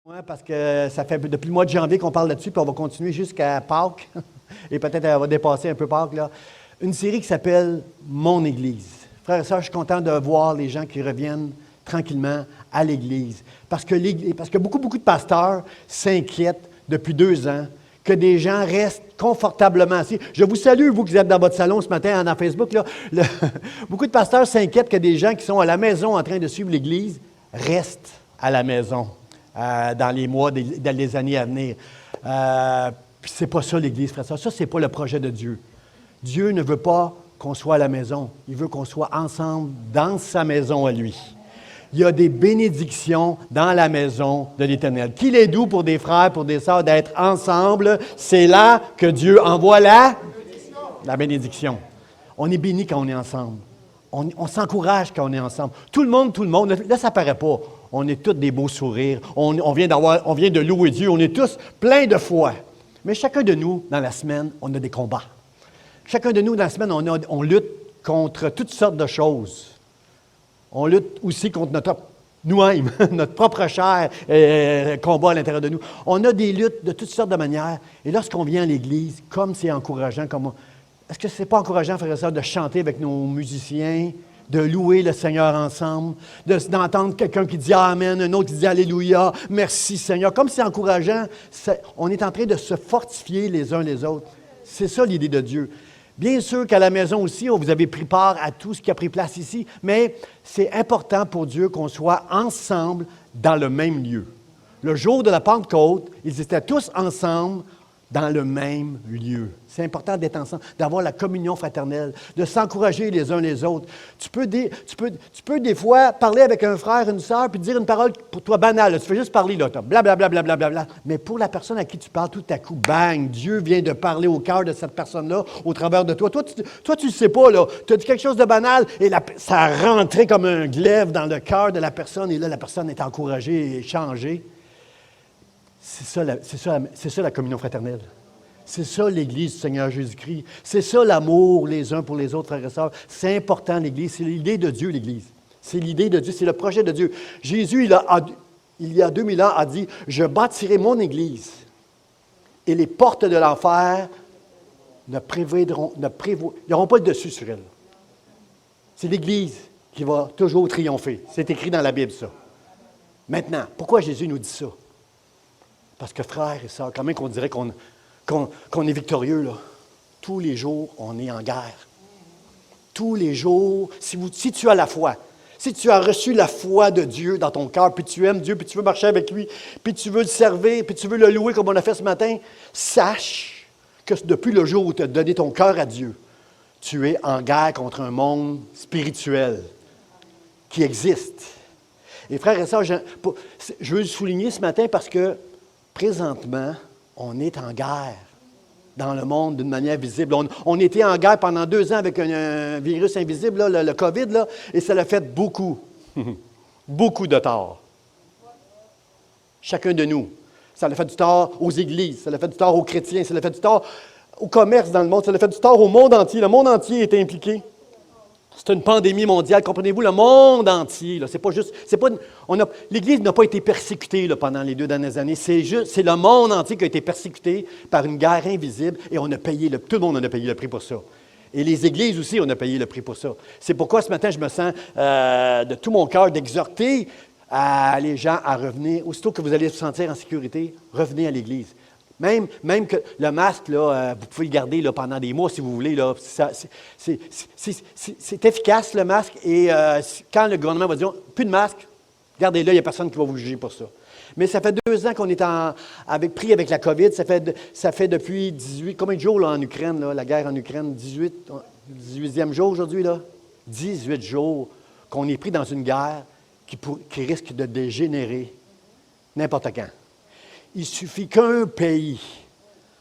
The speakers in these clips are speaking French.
Oui, parce que ça fait depuis le mois de janvier qu'on parle là-dessus, puis on va continuer jusqu'à Pâques, et peut-être elle va dépasser un peu Pâques, là. Une série qui s'appelle Mon Église. Frères et sœurs, je suis content de voir les gens qui reviennent tranquillement à l'Église. Parce que beaucoup de pasteurs s'inquiètent depuis 2 ans que des gens restent confortablement assis. Je vous salue, vous qui êtes dans votre salon ce matin dans Facebook. Là, beaucoup de pasteurs s'inquiètent que des gens qui sont à la maison en train de suivre l'Église restent à la maison. Dans les mois, dans les années à venir. Puis c'est pas ça l'Église, frère. Ça, c'est pas le projet de Dieu. Dieu ne veut pas qu'on soit à la maison. Il veut qu'on soit ensemble dans sa maison à lui. Il y a des bénédictions dans la maison de l'Éternel. Qu'il est doux pour des frères, pour des sœurs d'être ensemble. C'est là que Dieu envoie la bénédiction. On est béni quand on est ensemble. On s'encourage quand on est ensemble. Tout le monde. Là, ça ne paraît pas. On est tous des beaux sourires. On vient de louer Dieu. On est tous pleins de foi. Mais chacun de nous, dans la semaine, on a des combats. Chacun de nous, dans la semaine, on lutte contre toutes sortes de choses. On lutte aussi contre nous-mêmes, notre propre chair combat à l'intérieur de nous. On a des luttes de toutes sortes de manières. Et lorsqu'on vient à l'Église, comme c'est encourageant, est-ce que ce n'est pas encourageant, frères et sœurs, de chanter avec nos musiciens, de louer le Seigneur ensemble, d'entendre quelqu'un qui dit Amen, un autre qui dit Alléluia, merci Seigneur. Comme c'est encourageant, on est en train de se fortifier les uns les autres. C'est ça l'idée de Dieu. Bien sûr qu'à la maison aussi, vous avez pris part à tout ce qui a pris place ici, mais c'est important pour Dieu qu'on soit ensemble dans le même lieu. Le jour de la Pentecôte, ils étaient tous ensemble dans le même lieu. C'est important d'être ensemble, d'avoir la communion fraternelle, de s'encourager les uns les autres. Tu peux des fois parler avec un frère, une sœur, puis dire une parole pour toi banale. Tu fais juste parler, là, blablabla, blablabla. Mais pour la personne à qui tu parles, tout à coup, bang, Dieu vient de parler au cœur de cette personne-là, au travers de toi. Toi, tu ne sais pas, là, tu as dit quelque chose de banal, et ça a rentré comme un glaive dans le cœur de la personne, et là, la personne est encouragée et changée. C'est ça la communion fraternelle. C'est ça l'Église du Seigneur Jésus-Christ. C'est ça l'amour les uns pour les autres, frères et sœurs. C'est important, l'Église. C'est l'idée de Dieu, l'Église. C'est l'idée de Dieu. C'est le projet de Dieu. Jésus, il y a 2000 ans, a dit « Je bâtirai mon Église et les portes de l'enfer n'auront pas le dessus sur elle. » C'est l'Église qui va toujours triompher. C'est écrit dans la Bible, ça. Maintenant, pourquoi Jésus nous dit ça? Parce que, frères et sœurs, quand même qu'on dirait qu'on est victorieux, là, tous les jours, on est en guerre. Tous les jours, si tu as la foi, si tu as reçu la foi de Dieu dans ton cœur, puis tu aimes Dieu, puis tu veux marcher avec lui, puis tu veux le servir, puis tu veux le louer comme on a fait ce matin, sache que depuis le jour où tu as donné ton cœur à Dieu, tu es en guerre contre un monde spirituel qui existe. Et frères et sœurs, je veux le souligner ce matin parce que présentement, on est en guerre dans le monde d'une manière visible. On était en guerre pendant 2 ans avec un virus invisible, là, le COVID, là, et ça l'a fait beaucoup, beaucoup de tort. Chacun de nous. Ça l'a fait du tort aux églises, ça l'a fait du tort aux chrétiens, ça l'a fait du tort au commerce dans le monde, ça l'a fait du tort au monde entier. Le monde entier est impliqué. C'est une pandémie mondiale, comprenez-vous, le monde entier. Là, l'Église n'a pas été persécutée là, pendant les 2 dernières années. C'est le monde entier qui a été persécuté par une guerre invisible et tout le monde en a payé le prix pour ça. Et les églises aussi, on a payé le prix pour ça. C'est pourquoi ce matin, je me sens de tout mon cœur d'exhorter les gens à revenir. Aussitôt que vous allez vous sentir en sécurité, revenez à l'Église. Même que le masque, là, vous pouvez le garder là, pendant des mois si vous voulez. Là, c'est efficace, le masque. Et quand le gouvernement va dire « plus de masque », gardez-le, il n'y a personne qui va vous juger pour ça. Mais ça fait 2 ans qu'on est pris avec la COVID. Ça fait depuis 18... Combien de jours là, en Ukraine, là, la guerre en Ukraine? 18e jour aujourd'hui, là? 18 jours qu'on est pris dans une guerre qui risque de dégénérer n'importe quand. Il suffit qu'un pays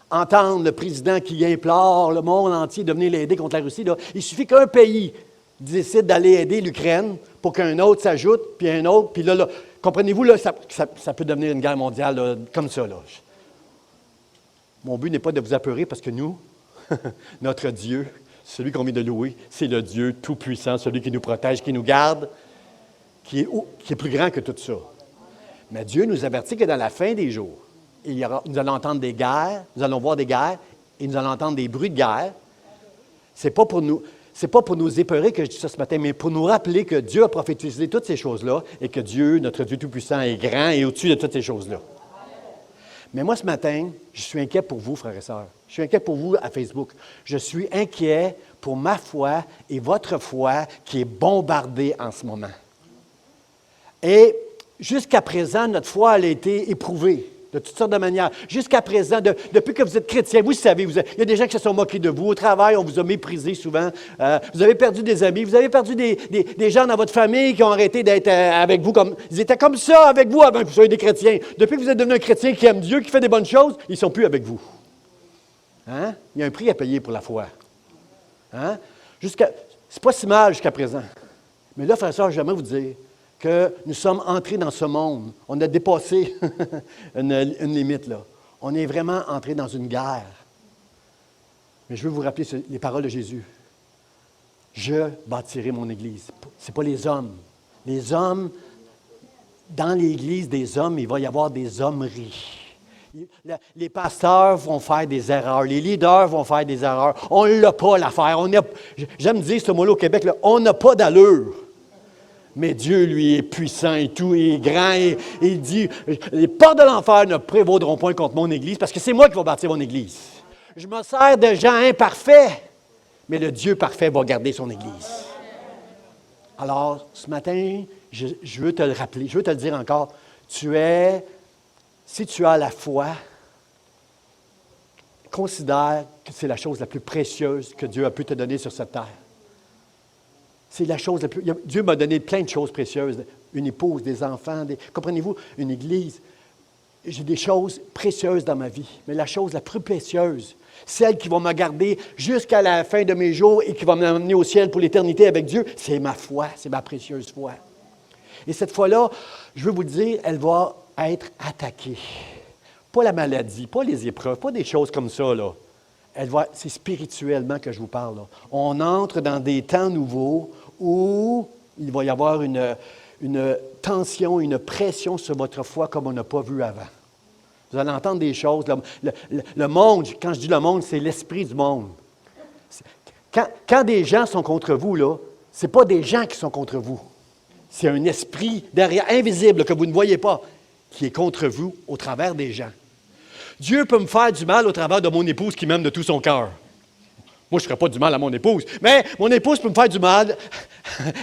entende le président qui implore le monde entier de venir l'aider contre la Russie. Là. Il suffit qu'un pays décide d'aller aider l'Ukraine pour qu'un autre s'ajoute, puis un autre, puis là comprenez-vous, là, ça peut devenir une guerre mondiale là, comme ça. Là. Mon but n'est pas de vous apeurer parce que nous, notre Dieu, celui qu'on vient de louer, c'est le Dieu tout-puissant, celui qui nous protège, qui nous garde, qui est plus grand que tout ça. Mais Dieu nous avertit que dans la fin des jours, nous allons entendre des guerres, nous allons voir des guerres, et nous allons entendre des bruits de guerre. C'est pas pour nous épeurer que je dis ça ce matin, mais pour nous rappeler que Dieu a prophétisé toutes ces choses-là et que Dieu, notre Dieu Tout-Puissant, est grand et au-dessus de toutes ces choses-là. Mais moi, ce matin, je suis inquiet pour vous, frères et sœurs. Je suis inquiet pour vous à Facebook. Je suis inquiet pour ma foi et votre foi qui est bombardée en ce moment. Et jusqu'à présent, notre foi elle a été éprouvée de toutes sortes de manières. Jusqu'à présent, depuis que vous êtes chrétien, vous savez, il y a des gens qui se sont moqués de vous. Au travail, on vous a méprisé souvent. Vous avez perdu des amis. Vous avez perdu des gens dans votre famille qui ont arrêté d'être avec vous. Ils étaient comme ça avec vous avant que vous soyez des chrétiens. Depuis que vous êtes devenu un chrétien qui aime Dieu, qui fait des bonnes choses, ils ne sont plus avec vous. Hein? Il y a un prix à payer pour la foi. Hein? C'est pas si mal jusqu'à présent. Mais là, frère et sœur, j'aimerais vous dire que nous sommes entrés dans ce monde. On a dépassé une limite, là. On est vraiment entré dans une guerre. Mais je veux vous rappeler les paroles de Jésus. Je bâtirai mon Église. Ce n'est pas les hommes. Les hommes, dans l'Église des hommes, il va y avoir des hommeries. Les pasteurs vont faire des erreurs. Les leaders vont faire des erreurs. On n'a pas l'affaire. J'aime dire ce mot-là au Québec, là, on n'a pas d'allure. Mais Dieu, lui, est puissant et tout, il est grand, et il dit, les portes de l'enfer ne prévaudront point contre mon Église, parce que c'est moi qui vais bâtir mon Église. Je me sers de gens imparfaits, mais le Dieu parfait va garder son Église. Alors, ce matin, je veux te le rappeler, je veux te le dire encore, si tu as la foi, considère que c'est la chose la plus précieuse que Dieu a pu te donner sur cette terre. C'est la chose la plus... Dieu m'a donné plein de choses précieuses. Une épouse, des enfants, comprenez-vous, une église. J'ai des choses précieuses dans ma vie. Mais la chose la plus précieuse, celle qui va me garder jusqu'à la fin de mes jours et qui va m'amener au ciel pour l'éternité avec Dieu, c'est ma foi, c'est ma précieuse foi. Et cette foi-là, je veux vous le dire, elle va être attaquée. Pas la maladie, pas les épreuves, pas des choses comme ça, là. C'est spirituellement que je vous parle. Là. On entre dans des temps nouveaux où il va y avoir une tension, une pression sur votre foi comme on n'a pas vu avant. Vous allez entendre des choses. Le monde, quand je dis le monde, c'est l'esprit du monde. Quand des gens sont contre vous, là, ce n'est pas des gens qui sont contre vous. C'est un esprit derrière, invisible, que vous ne voyez pas, qui est contre vous au travers des gens. Dieu peut me faire du mal au travers de mon épouse qui m'aime de tout son cœur. Moi, je ne ferai pas du mal à mon épouse, mais mon épouse peut me faire du mal,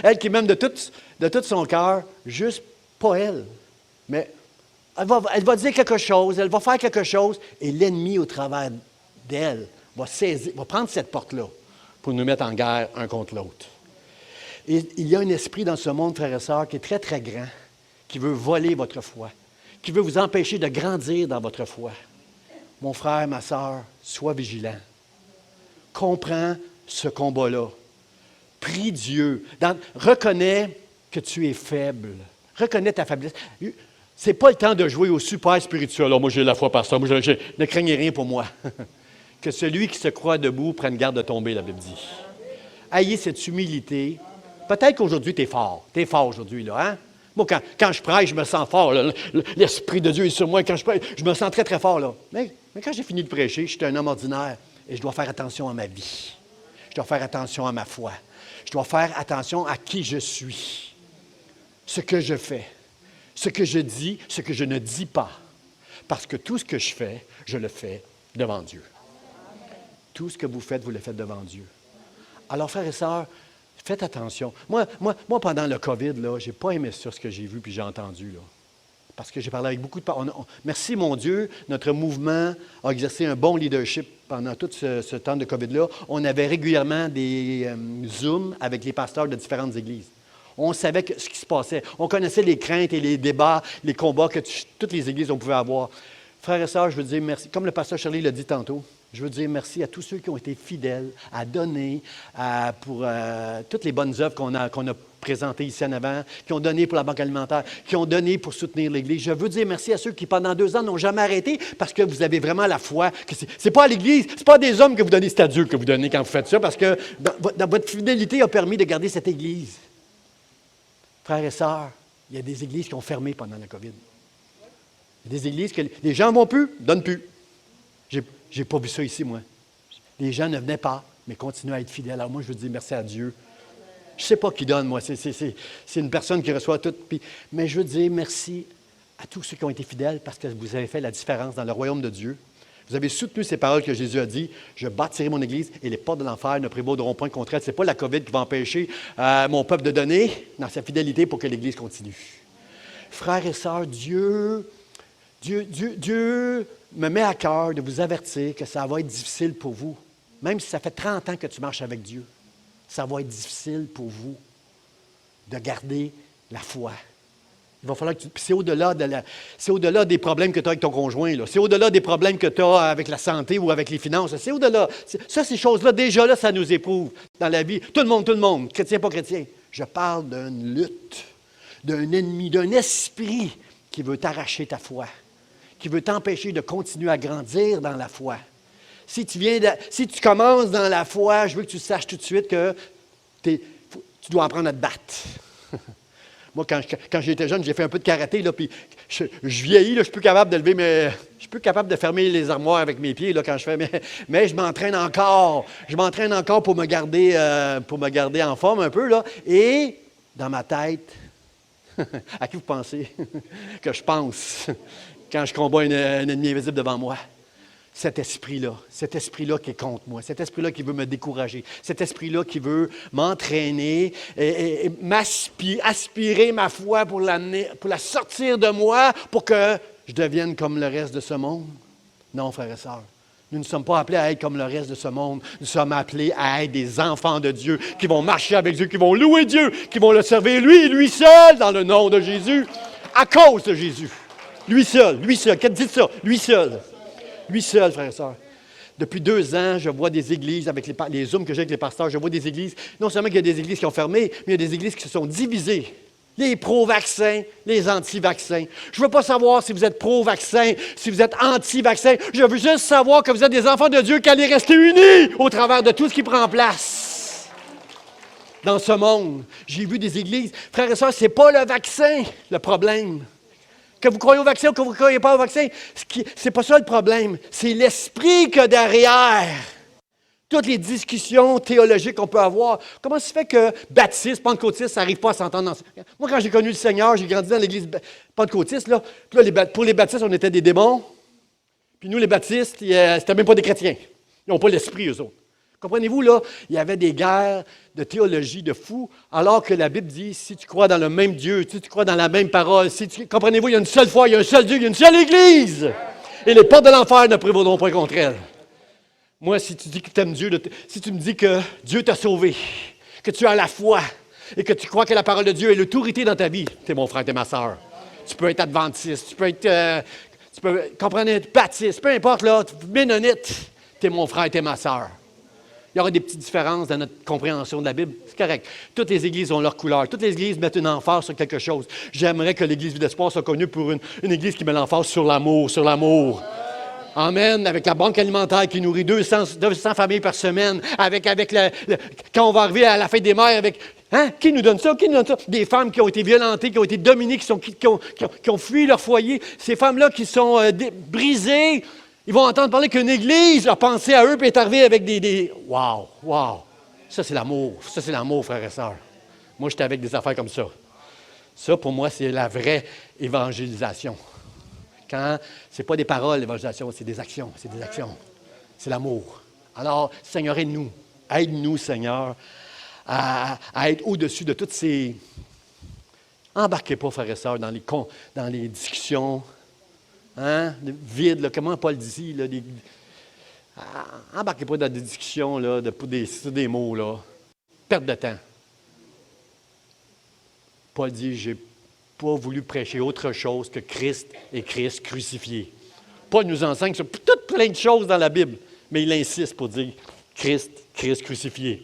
elle qui m'aime de tout son cœur, juste pas elle. Mais elle va dire quelque chose, elle va faire quelque chose, et l'ennemi au travers d'elle va prendre cette porte-là pour nous mettre en guerre un contre l'autre. Et il y a un esprit dans ce monde, frères et sœurs, qui est très, très grand, qui veut voler votre foi, qui veut vous empêcher de grandir dans votre foi. Mon frère, ma sœur, sois vigilant. Comprends ce combat-là. Prie Dieu. Reconnais que tu es faible. Reconnais ta faiblesse. Ce n'est pas le temps de jouer au super spirituel. Alors, moi, j'ai la foi par ça. Moi, ne craignez rien pour moi. Que celui qui se croit debout prenne garde de tomber, la Bible dit. Ayez cette humilité. Peut-être qu'aujourd'hui, tu es fort. Tu es fort aujourd'hui, là, hein? Moi, quand je prêche, je me sens fort. Là. L'Esprit de Dieu est sur moi. Quand je prêche, je me sens très, très fort. Là. Mais quand j'ai fini de prêcher, je suis un homme ordinaire et je dois faire attention à ma vie. Je dois faire attention à ma foi. Je dois faire attention à qui je suis, ce que je fais, ce que je dis, ce que je ne dis pas. Parce que tout ce que je fais, je le fais devant Dieu. Tout ce que vous faites, vous le faites devant Dieu. Alors, frères et sœurs, faites attention. Moi, pendant le COVID, je n'ai pas aimé ça, ce que j'ai vu puis j'ai entendu. Là. Parce que j'ai parlé avec beaucoup de... Merci, mon Dieu, notre mouvement a exercé un bon leadership pendant tout ce temps de COVID-là. On avait régulièrement des Zooms avec les pasteurs de différentes églises. On savait ce qui se passait. On connaissait les craintes et les débats, les combats que toutes les églises pouvaient avoir. Frères et sœurs, je veux dire merci. Comme le pasteur Shirley l'a dit tantôt, je veux dire merci à tous ceux qui ont été fidèles à donner pour toutes les bonnes œuvres qu'on a présentées ici en avant, qui ont donné pour la Banque alimentaire, qui ont donné pour soutenir l'Église. Je veux dire merci à ceux qui, pendant 2 ans, n'ont jamais arrêté parce que vous avez vraiment la foi. Que c'est pas à l'Église, c'est pas à des hommes que vous donnez, c'est à Dieu que vous donnez quand vous faites ça, parce que votre fidélité a permis de garder cette Église. Frères et sœurs, il y a des églises qui ont fermé pendant la COVID. Il y a des églises que les gens ne vont plus, ne donnent plus. J'ai pas vu ça ici, moi. Les gens ne venaient pas, mais continuaient à être fidèles. Alors moi, je veux dire merci à Dieu. Je ne sais pas qui donne, moi. C'est une personne qui reçoit tout. Mais je veux dire merci à tous ceux qui ont été fidèles parce que vous avez fait la différence dans le royaume de Dieu. Vous avez soutenu ces paroles que Jésus a dit. Je bâtirai mon Église et les portes de l'enfer ne prévaudront point contre elle. Ce n'est pas la COVID qui va empêcher mon peuple de donner dans sa fidélité pour que l'Église continue. Frères et sœurs, Dieu me met à cœur de vous avertir que ça va être difficile pour vous. Même si ça fait 30 ans que tu marches avec Dieu, ça va être difficile pour vous de garder la foi. Il va falloir que c'est au-delà des problèmes que tu as avec ton conjoint. Là. C'est au-delà des problèmes que tu as avec la santé ou avec les finances. C'est au-delà. Ça, ces choses-là, déjà là, ça nous éprouve dans la vie. Tout le monde, chrétien, pas chrétien. Je parle d'une lutte, d'un ennemi, d'un esprit qui veut t'arracher ta foi, qui veut t'empêcher de continuer à grandir dans la foi. Si tu commences dans la foi, je veux que tu saches tout de suite que tu dois apprendre à te battre. Moi, quand j'étais jeune, j'ai fait un peu de karaté, là, puis je vieillis, là, je suis plus capable de je suis plus capable de fermer les armoires avec mes pieds là, quand je fais, mais je m'entraîne encore. Je m'entraîne encore pour me garder en forme un peu, là. Et dans ma tête, à qui vous pensez que je pense quand je combats un ennemi invisible devant moi? Cet esprit-là qui est contre moi, cet esprit-là qui veut me décourager, cet esprit-là qui veut m'entraîner et aspirer ma foi pour la sortir de moi, pour que je devienne comme le reste de ce monde. Non, frères et sœurs, nous ne sommes pas appelés à être comme le reste de ce monde. Nous sommes appelés à être des enfants de Dieu, qui vont marcher avec Dieu, qui vont louer Dieu, qui vont le servir lui seul, dans le nom de Jésus, à cause de Jésus. Lui seul, dites ça, lui seul. Lui seul, frères et sœurs. Depuis 2 ans, je vois des églises, avec les zooms que j'ai avec les pasteurs, je vois des églises, non seulement qu'il y a des églises qui ont fermé, mais il y a des églises qui se sont divisées. Les pro-vaccins, les anti-vaccins. Je ne veux pas savoir si vous êtes pro-vaccin, si vous êtes anti-vaccin. Je veux juste savoir que vous êtes des enfants de Dieu, qui allez rester unis au travers de tout ce qui prend place dans ce monde. J'ai vu des églises. Frères et sœurs, ce n'est pas le vaccin le problème. Que vous croyez au vaccin ou que vous ne croyez pas au vaccin, ce n'est pas ça le problème. C'est l'esprit que derrière. Toutes les discussions théologiques qu'on peut avoir. Comment ça se fait que baptistes, pentecôtistes, ça n'arrive pas à s'entendre? Moi, quand j'ai connu le Seigneur, j'ai grandi dans l'église pentecôtiste. Là, pour les baptistes, on était des démons. Puis nous, les baptistes, c'était même pas des chrétiens. Ils n'ont pas l'esprit, eux autres. Comprenez-vous, là, il y avait des guerres de théologie de fous, alors que la Bible dit, si tu crois dans le même Dieu, si tu crois dans la même parole, comprenez-vous, il y a une seule foi, il y a un seul Dieu, il y a une seule Église. Et les portes de l'enfer ne prévaudront pas contre elle. Moi, si tu dis que tu aimes Dieu, si tu me dis que Dieu t'a sauvé, que tu as la foi, et que tu crois que la parole de Dieu est l'autorité dans ta vie, tu es mon frère, tu es ma sœur. Tu peux être adventiste, tu peux être, comprenez, baptiste, peu importe, là, ménonite, tu es mon frère, tu es ma sœur. Il y aura des petites différences dans notre compréhension de la Bible. C'est correct. Toutes les églises ont leur couleur. Toutes les églises mettent une emphase sur quelque chose. J'aimerais que l'Église Vie d'Espoir soit connue pour une église qui met l'emphase sur l'amour, sur l'amour. Amen. Avec la banque alimentaire qui nourrit 200 familles par semaine. Quand on va arriver à la fête des mères, avec... Hein? Qui nous donne ça? Qui nous donne ça? Des femmes qui ont été violentées, qui ont été dominées, qui ont fui leur foyer. Ces femmes-là qui sont brisées. Ils vont entendre parler qu'une église a pensé à eux et est arrivée avec des... Wow! Ça, c'est l'amour. Ça, c'est l'amour, frères et sœurs. Moi, j'étais avec des affaires comme ça. Ça, pour moi, c'est la vraie évangélisation. Ce n'est pas des paroles, l'évangélisation, c'est des actions. C'est des actions. C'est l'amour. Alors, Seigneur, aide-nous. Aide-nous, Seigneur, à être au-dessus de toutes ces... Embarquez pas, frères et sœurs, dans les discussions... Hein? Vide, là, comment Paul dit, là, embarquez pas dans des discussions là, sur des mots, là. Perte de temps. Paul dit, j'ai pas voulu prêcher autre chose que Christ et Christ crucifié. Paul nous enseigne sur toutes plein de choses dans la Bible, mais il insiste pour dire Christ crucifié.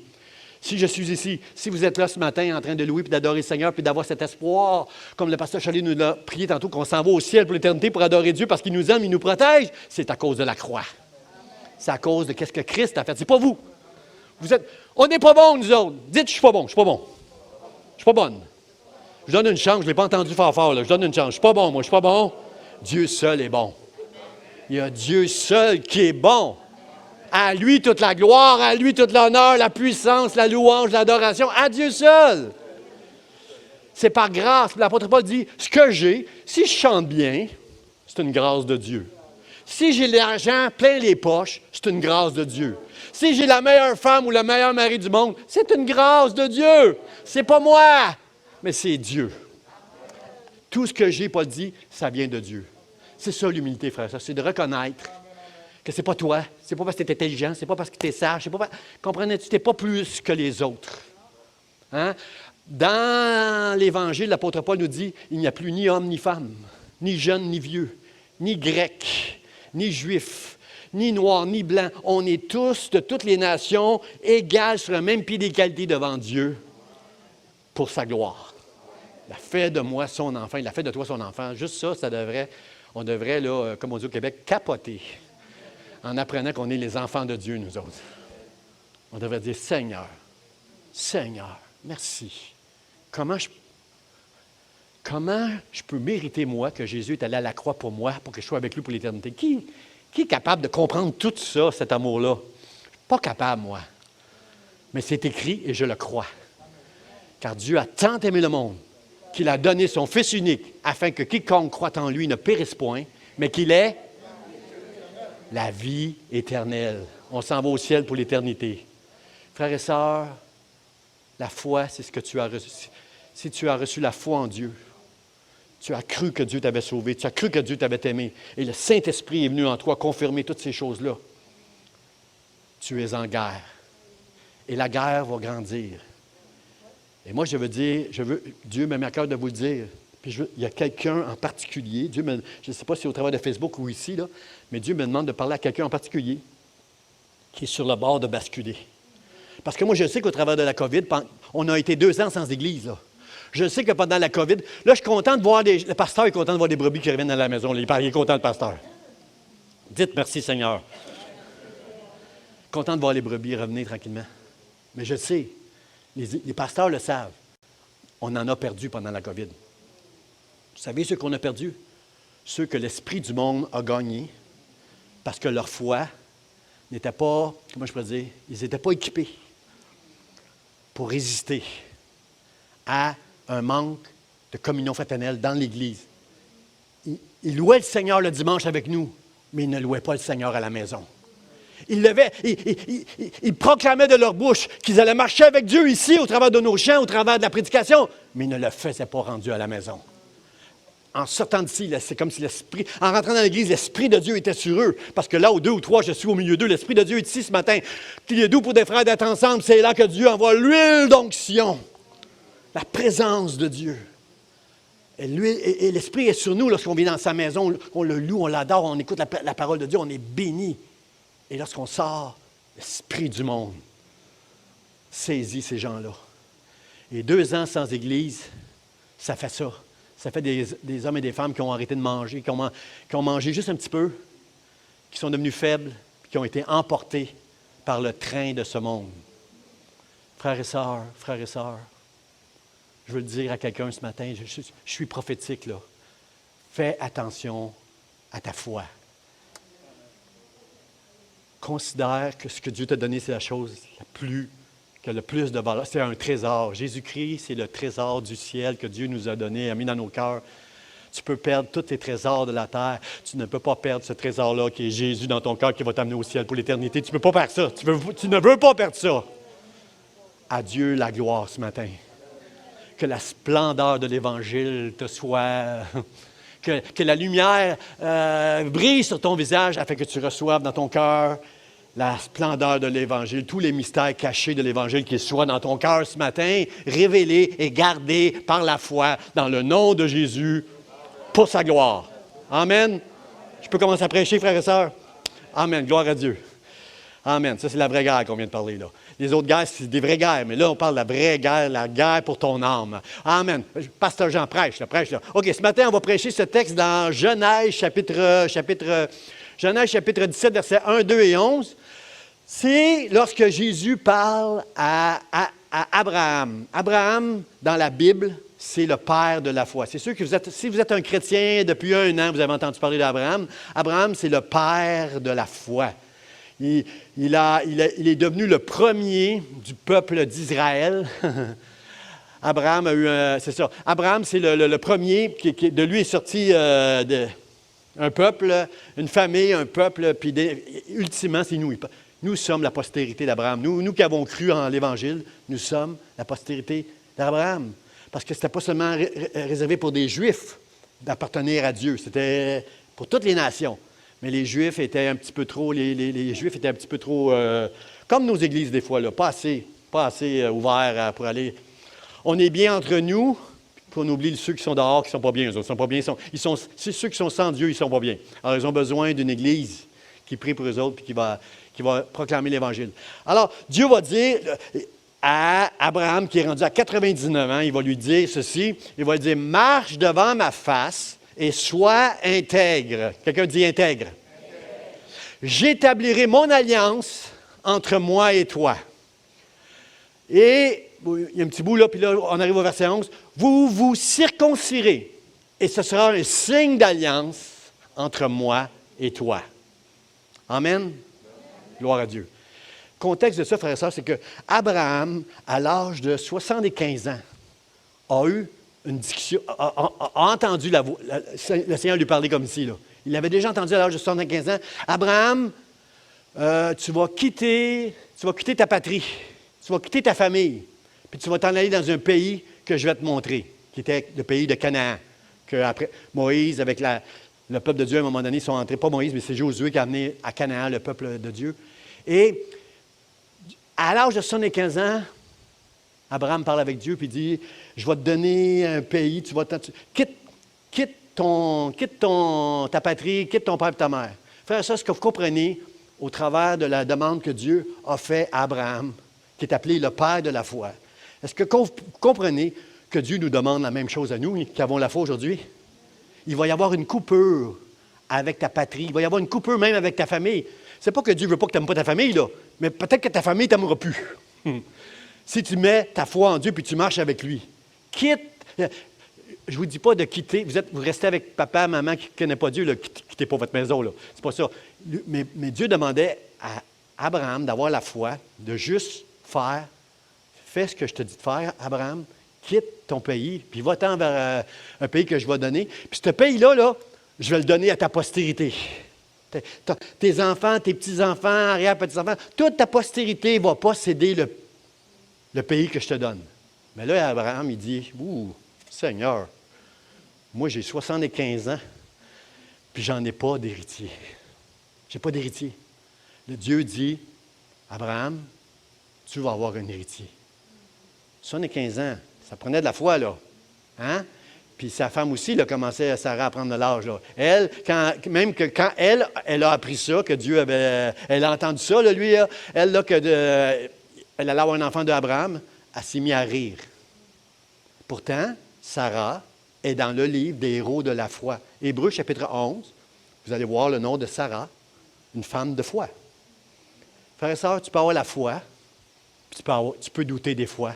Si je suis ici, si vous êtes là ce matin en train de louer et d'adorer le Seigneur puis d'avoir cet espoir, comme le pasteur Charlie nous l'a prié tantôt, qu'on s'en va au ciel pour l'éternité pour adorer Dieu parce qu'il nous aime, il nous protège, c'est à cause de la croix. C'est à cause de qu'est-ce que Christ a fait. C'est pas vous. On n'est pas bons, nous autres. Dites, je suis pas bon, je suis pas bon. Je suis pas bonne. Je donne une chance, je ne l'ai pas entendu fort, là. Je donne une chance. Je suis pas bon, moi, je suis pas bon. Dieu seul est bon. Il y a Dieu seul qui est bon. À lui toute la gloire, à lui toute l'honneur, la puissance, la louange, l'adoration, à Dieu seul. C'est par grâce. L'apôtre Paul dit, ce que j'ai, si je chante bien, c'est une grâce de Dieu. Si j'ai l'argent plein les poches, c'est une grâce de Dieu. Si j'ai la meilleure femme ou le meilleur mari du monde, c'est une grâce de Dieu. C'est pas moi, mais c'est Dieu. Tout ce que j'ai, Paul dit, ça vient de Dieu. C'est ça l'humilité, frère. C'est de reconnaître que c'est pas toi, c'est pas parce que tu es intelligent, c'est pas parce que tu es sage, c'est pas comprenez-tu, tu n'es pas plus que les autres. Hein? Dans l'Évangile, l'apôtre Paul nous dit, il n'y a plus ni homme ni femme, ni jeune ni vieux, ni grec, ni juif, ni noir, ni blanc. On est tous, de toutes les nations, égales sur le même pied d'égalité devant Dieu pour sa gloire. Il a fait de moi son enfant, il a fait de toi son enfant. Juste ça, on devrait, là, comme on dit au Québec, capoter en apprenant qu'on est les enfants de Dieu, nous autres. On devrait dire, Seigneur, merci. Comment je peux mériter, moi, que Jésus est allé à la croix pour moi, pour que je sois avec lui pour l'éternité? Qui est capable de comprendre tout ça, cet amour-là? Je ne suis pas capable, moi. Mais c'est écrit et je le crois. Car Dieu a tant aimé le monde qu'il a donné son Fils unique, afin que quiconque croit en lui ne périsse point, mais qu'il ait la vie éternelle. On s'en va au ciel pour l'éternité. Frères et sœurs, la foi, c'est ce que tu as reçu. Si tu as reçu la foi en Dieu, tu as cru que Dieu t'avait sauvé, tu as cru que Dieu t'avait aimé, et le Saint-Esprit est venu en toi confirmer toutes ces choses-là, tu es en guerre. Et la guerre va grandir. Et moi, Dieu me met à cœur de vous le dire. Puis il y a quelqu'un en particulier, je ne sais pas si c'est au travers de Facebook ou ici, là, mais Dieu me demande de parler à quelqu'un en particulier qui est sur le bord de basculer. Parce que moi, je sais qu'au travers de la COVID, on a été 2 ans sans église. Là. Je sais que pendant la COVID, là, je suis content de voir le pasteur est content de voir des brebis qui reviennent à la maison. Il est content, le pasteur. Dites merci, Seigneur. Content de voir les brebis revenir tranquillement. Mais je sais, les pasteurs le savent, on en a perdu pendant la COVID. Vous savez ceux qu'on a perdus? Ceux que l'esprit du monde a gagnés parce que leur foi n'était pas, comment je pourrais dire, ils n'étaient pas équipés pour résister à un manque de communion fraternelle dans l'Église. Ils louaient le Seigneur le dimanche avec nous, mais ils ne louaient pas le Seigneur à la maison. Ils proclamaient de leur bouche qu'ils allaient marcher avec Dieu ici, au travers de nos chants, au travers de la prédication, mais ils ne le faisaient pas rendu à la maison. En sortant d'ici, c'est comme si l'Esprit, en rentrant dans l'Église, l'Esprit de Dieu était sur eux. Parce que là, où 2 ou 3, je suis au milieu d'eux, l'Esprit de Dieu est ici ce matin. Qu'il est doux pour des frères d'être ensemble, c'est là que Dieu envoie l'huile d'onction. La présence de Dieu. Et l'Esprit est sur nous lorsqu'on vient dans sa maison, on le loue, on l'adore, on écoute la parole de Dieu, on est béni. Et lorsqu'on sort, l'Esprit du monde saisit ces gens-là. Et 2 ans sans Église, ça fait ça. Ça fait des hommes et des femmes qui ont arrêté de manger, qui ont mangé juste un petit peu, qui sont devenus faibles, qui ont été emportés par le train de ce monde. Frères et sœurs, je veux le dire à quelqu'un ce matin, je suis prophétique, là. Fais attention à ta foi. Considère que ce que Dieu t'a donné, c'est la chose qui a le plus de valeur. C'est un trésor. Jésus-Christ, c'est le trésor du ciel que Dieu nous a donné, a mis dans nos cœurs. Tu peux perdre tous tes trésors de la terre. Tu ne peux pas perdre ce trésor-là qui est Jésus dans ton cœur qui va t'amener au ciel pour l'éternité. Tu ne peux pas perdre ça. Tu ne veux pas perdre ça. À Dieu la gloire ce matin. Que la splendeur de l'Évangile te soit... Que la lumière brille sur ton visage afin que tu reçoives dans ton cœur la splendeur de l'Évangile, tous les mystères cachés de l'Évangile qui soient dans ton cœur ce matin, révélés et gardés par la foi dans le nom de Jésus pour sa gloire. Amen. Je peux commencer à prêcher, frères et sœurs? Amen. Gloire à Dieu. Amen. Ça, c'est la vraie guerre qu'on vient de parler là. Les autres guerres, c'est des vraies guerres, mais là, on parle de la vraie guerre, la guerre pour ton âme. Amen. Pasteur Jean, prêche là. OK, ce matin, on va prêcher ce texte dans Genèse, chapitre 17, versets 1, 2 et 11. C'est lorsque Jésus parle à Abraham. Abraham, dans la Bible, c'est le père de la foi. C'est sûr que si vous êtes un chrétien depuis 1 an, vous avez entendu parler d'Abraham. Abraham, c'est le père de la foi. Il est devenu le premier du peuple d'Israël. Abraham a eu c'est ça. Abraham, c'est le premier, de lui est sorti un peuple, une famille, un peuple, puis ultimement, c'est nous. Nous sommes la postérité d'Abraham. Nous qui avons cru en l'Évangile, nous sommes la postérité d'Abraham. Parce que ce n'était pas seulement réservé pour des Juifs d'appartenir à Dieu, c'était pour toutes les nations. Mais les Juifs étaient un petit peu trop, les Juifs étaient un petit peu trop, comme nos églises des fois, là, pas assez ouverts pour aller. On est bien entre nous, puis on oublie ceux qui sont dehors, qui ne sont pas bien. Eux autres, ils sont pas bien. C'est ceux qui sont sans Dieu, ils ne sont pas bien. Alors, ils ont besoin d'une église qui prie pour eux autres, puis qui va proclamer l'Évangile. Alors, Dieu va dire à Abraham, qui est rendu à 99 ans, il va lui dire ceci, il va lui dire, « Marche devant ma face et sois intègre. » Quelqu'un dit intègre. J'établirai mon alliance entre moi et toi. Et, il y a un petit bout là, puis là, on arrive au verset 11. Vous vous circoncirez, et ce sera un signe d'alliance entre moi et toi. Amen. Gloire à Dieu. Le contexte de ça, frères et sœurs, c'est que Abraham, à l'âge de 75 ans, a eu une discussion, a entendu la voix, le Seigneur lui parler comme ici. Là. Il l'avait déjà entendu à l'âge de 75 ans. Abraham, tu vas quitter ta patrie, tu vas quitter ta famille, puis tu vas t'en aller dans un pays que je vais te montrer, qui était le pays de Canaan. Que après Moïse, avec le peuple de Dieu, à un moment donné, ils sont entrés, pas Moïse, mais c'est Josué qui a amené à Canaan le peuple de Dieu. Et à l'âge de 75 ans, Abraham parle avec Dieu et dit, je vais te donner un pays, quitte ta patrie, quitte ton père et ta mère. Frère, ça, ce que vous comprenez au travers de la demande que Dieu a faite à Abraham, qui est appelé le père de la foi. Est-ce que vous comprenez que Dieu nous demande la même chose à nous, qui avons la foi aujourd'hui? Il va y avoir une coupure avec ta patrie. Il va y avoir une coupure même avec ta famille. C'est pas que Dieu ne veut pas que tu n'aimes pas ta famille, là, mais peut-être que ta famille ne t'aimera plus. Si tu mets ta foi en Dieu puis tu marches avec lui. Quitte. Je ne vous dis pas de quitter. Vous restez avec papa, maman qui ne connaît pas Dieu, là, quittez pas votre maison. C'est pas ça. Mais Dieu demandait à Abraham d'avoir la foi, de juste fais ce que je te dis de faire, Abraham, quitte ton pays, puis va-t'en vers un pays que je vais donner. Puis ce pays-là, là, je vais le donner à ta postérité. Tes enfants, tes petits-enfants, arrière-petits-enfants, toute ta postérité va posséder le pays que je te donne. Mais là, Abraham, il dit, « Ouh, Seigneur, moi j'ai 75 ans, puis j'en ai pas d'héritier. Je n'ai pas d'héritier. » Le Dieu dit, « Abraham, tu vas avoir un héritier. » 75 ans, ça prenait de la foi, là. Hein? Puis sa femme aussi, là, commençait, Sarah, à prendre de l'âge, là. Elle, quand elle a appris ça, que Dieu avait... Elle a entendu ça, là, lui, là, elle, là, elle allait avoir un enfant d'Abraham, elle s'est mise à rire. Pourtant, Sarah est dans le livre des héros de la foi. Hébreux, chapitre 11, vous allez voir le nom de Sarah, une femme de foi. Frères et sœurs, tu peux avoir la foi, puis tu peux douter des fois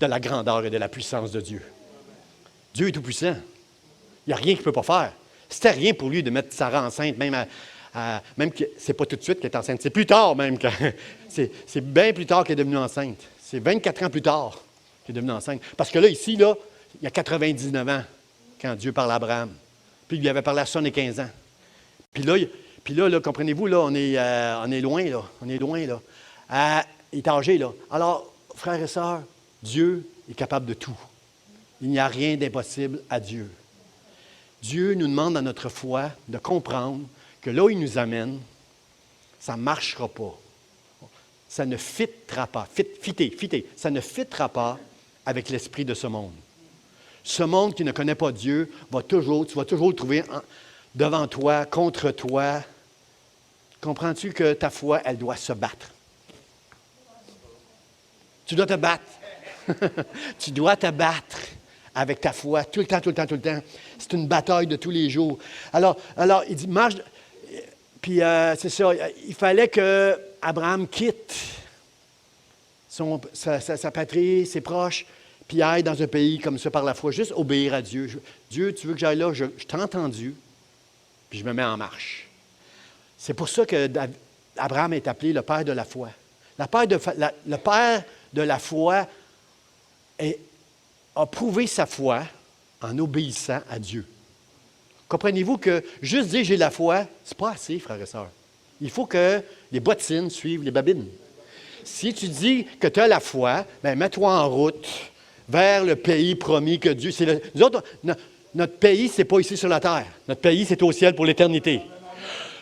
de la grandeur et de la puissance de Dieu. Dieu est tout-puissant. Il n'y a rien qu'il ne peut pas faire. C'était rien pour lui de mettre Sarah enceinte, même que ce n'est pas tout de suite qu'elle est enceinte. C'est plus tard même. C'est bien plus tard qu'elle est devenue enceinte. C'est 24 ans plus tard qu'elle est devenue enceinte. Parce que là, ici, là, il y a 99 ans quand Dieu parle à Abraham. Puis il lui avait parlé à 75 ans. Puis là, comprenez-vous, là, on est loin, là. On est loin, là. Il est âgé, là. Alors, frères et sœurs, Dieu est capable de tout. Il n'y a rien d'impossible à Dieu. Dieu nous demande dans notre foi de comprendre que là où il nous amène, ça ne marchera pas. Ça ne fittera pas. Ça ne fittera pas avec l'esprit de ce monde. Ce monde qui ne connaît pas Dieu, tu vas toujours le trouver devant toi, contre toi. Comprends-tu que ta foi, elle doit se battre? Tu dois te battre. Tu dois te battre avec ta foi, tout le temps. C'est une bataille de tous les jours. Alors il dit, marche. Puis c'est ça, il fallait qu'Abraham quitte sa patrie, ses proches, puis aille dans un pays comme ça par la foi, juste obéir à Dieu. Dieu, tu veux que j'aille là, je t'ai entendu, puis je me mets en marche. C'est pour ça que Abraham est appelé le père de la foi. Le père de la foi a prouvé sa foi en obéissant à Dieu. Comprenez-vous que juste dire « j'ai la foi », ce n'est pas assez, frères et sœurs. Il faut que les bottines suivent les babines. Si tu dis que tu as la foi, bien, mets-toi en route vers le pays promis que Dieu... Nous autres, notre pays, ce n'est pas ici sur la terre. Notre pays, c'est au ciel pour l'éternité.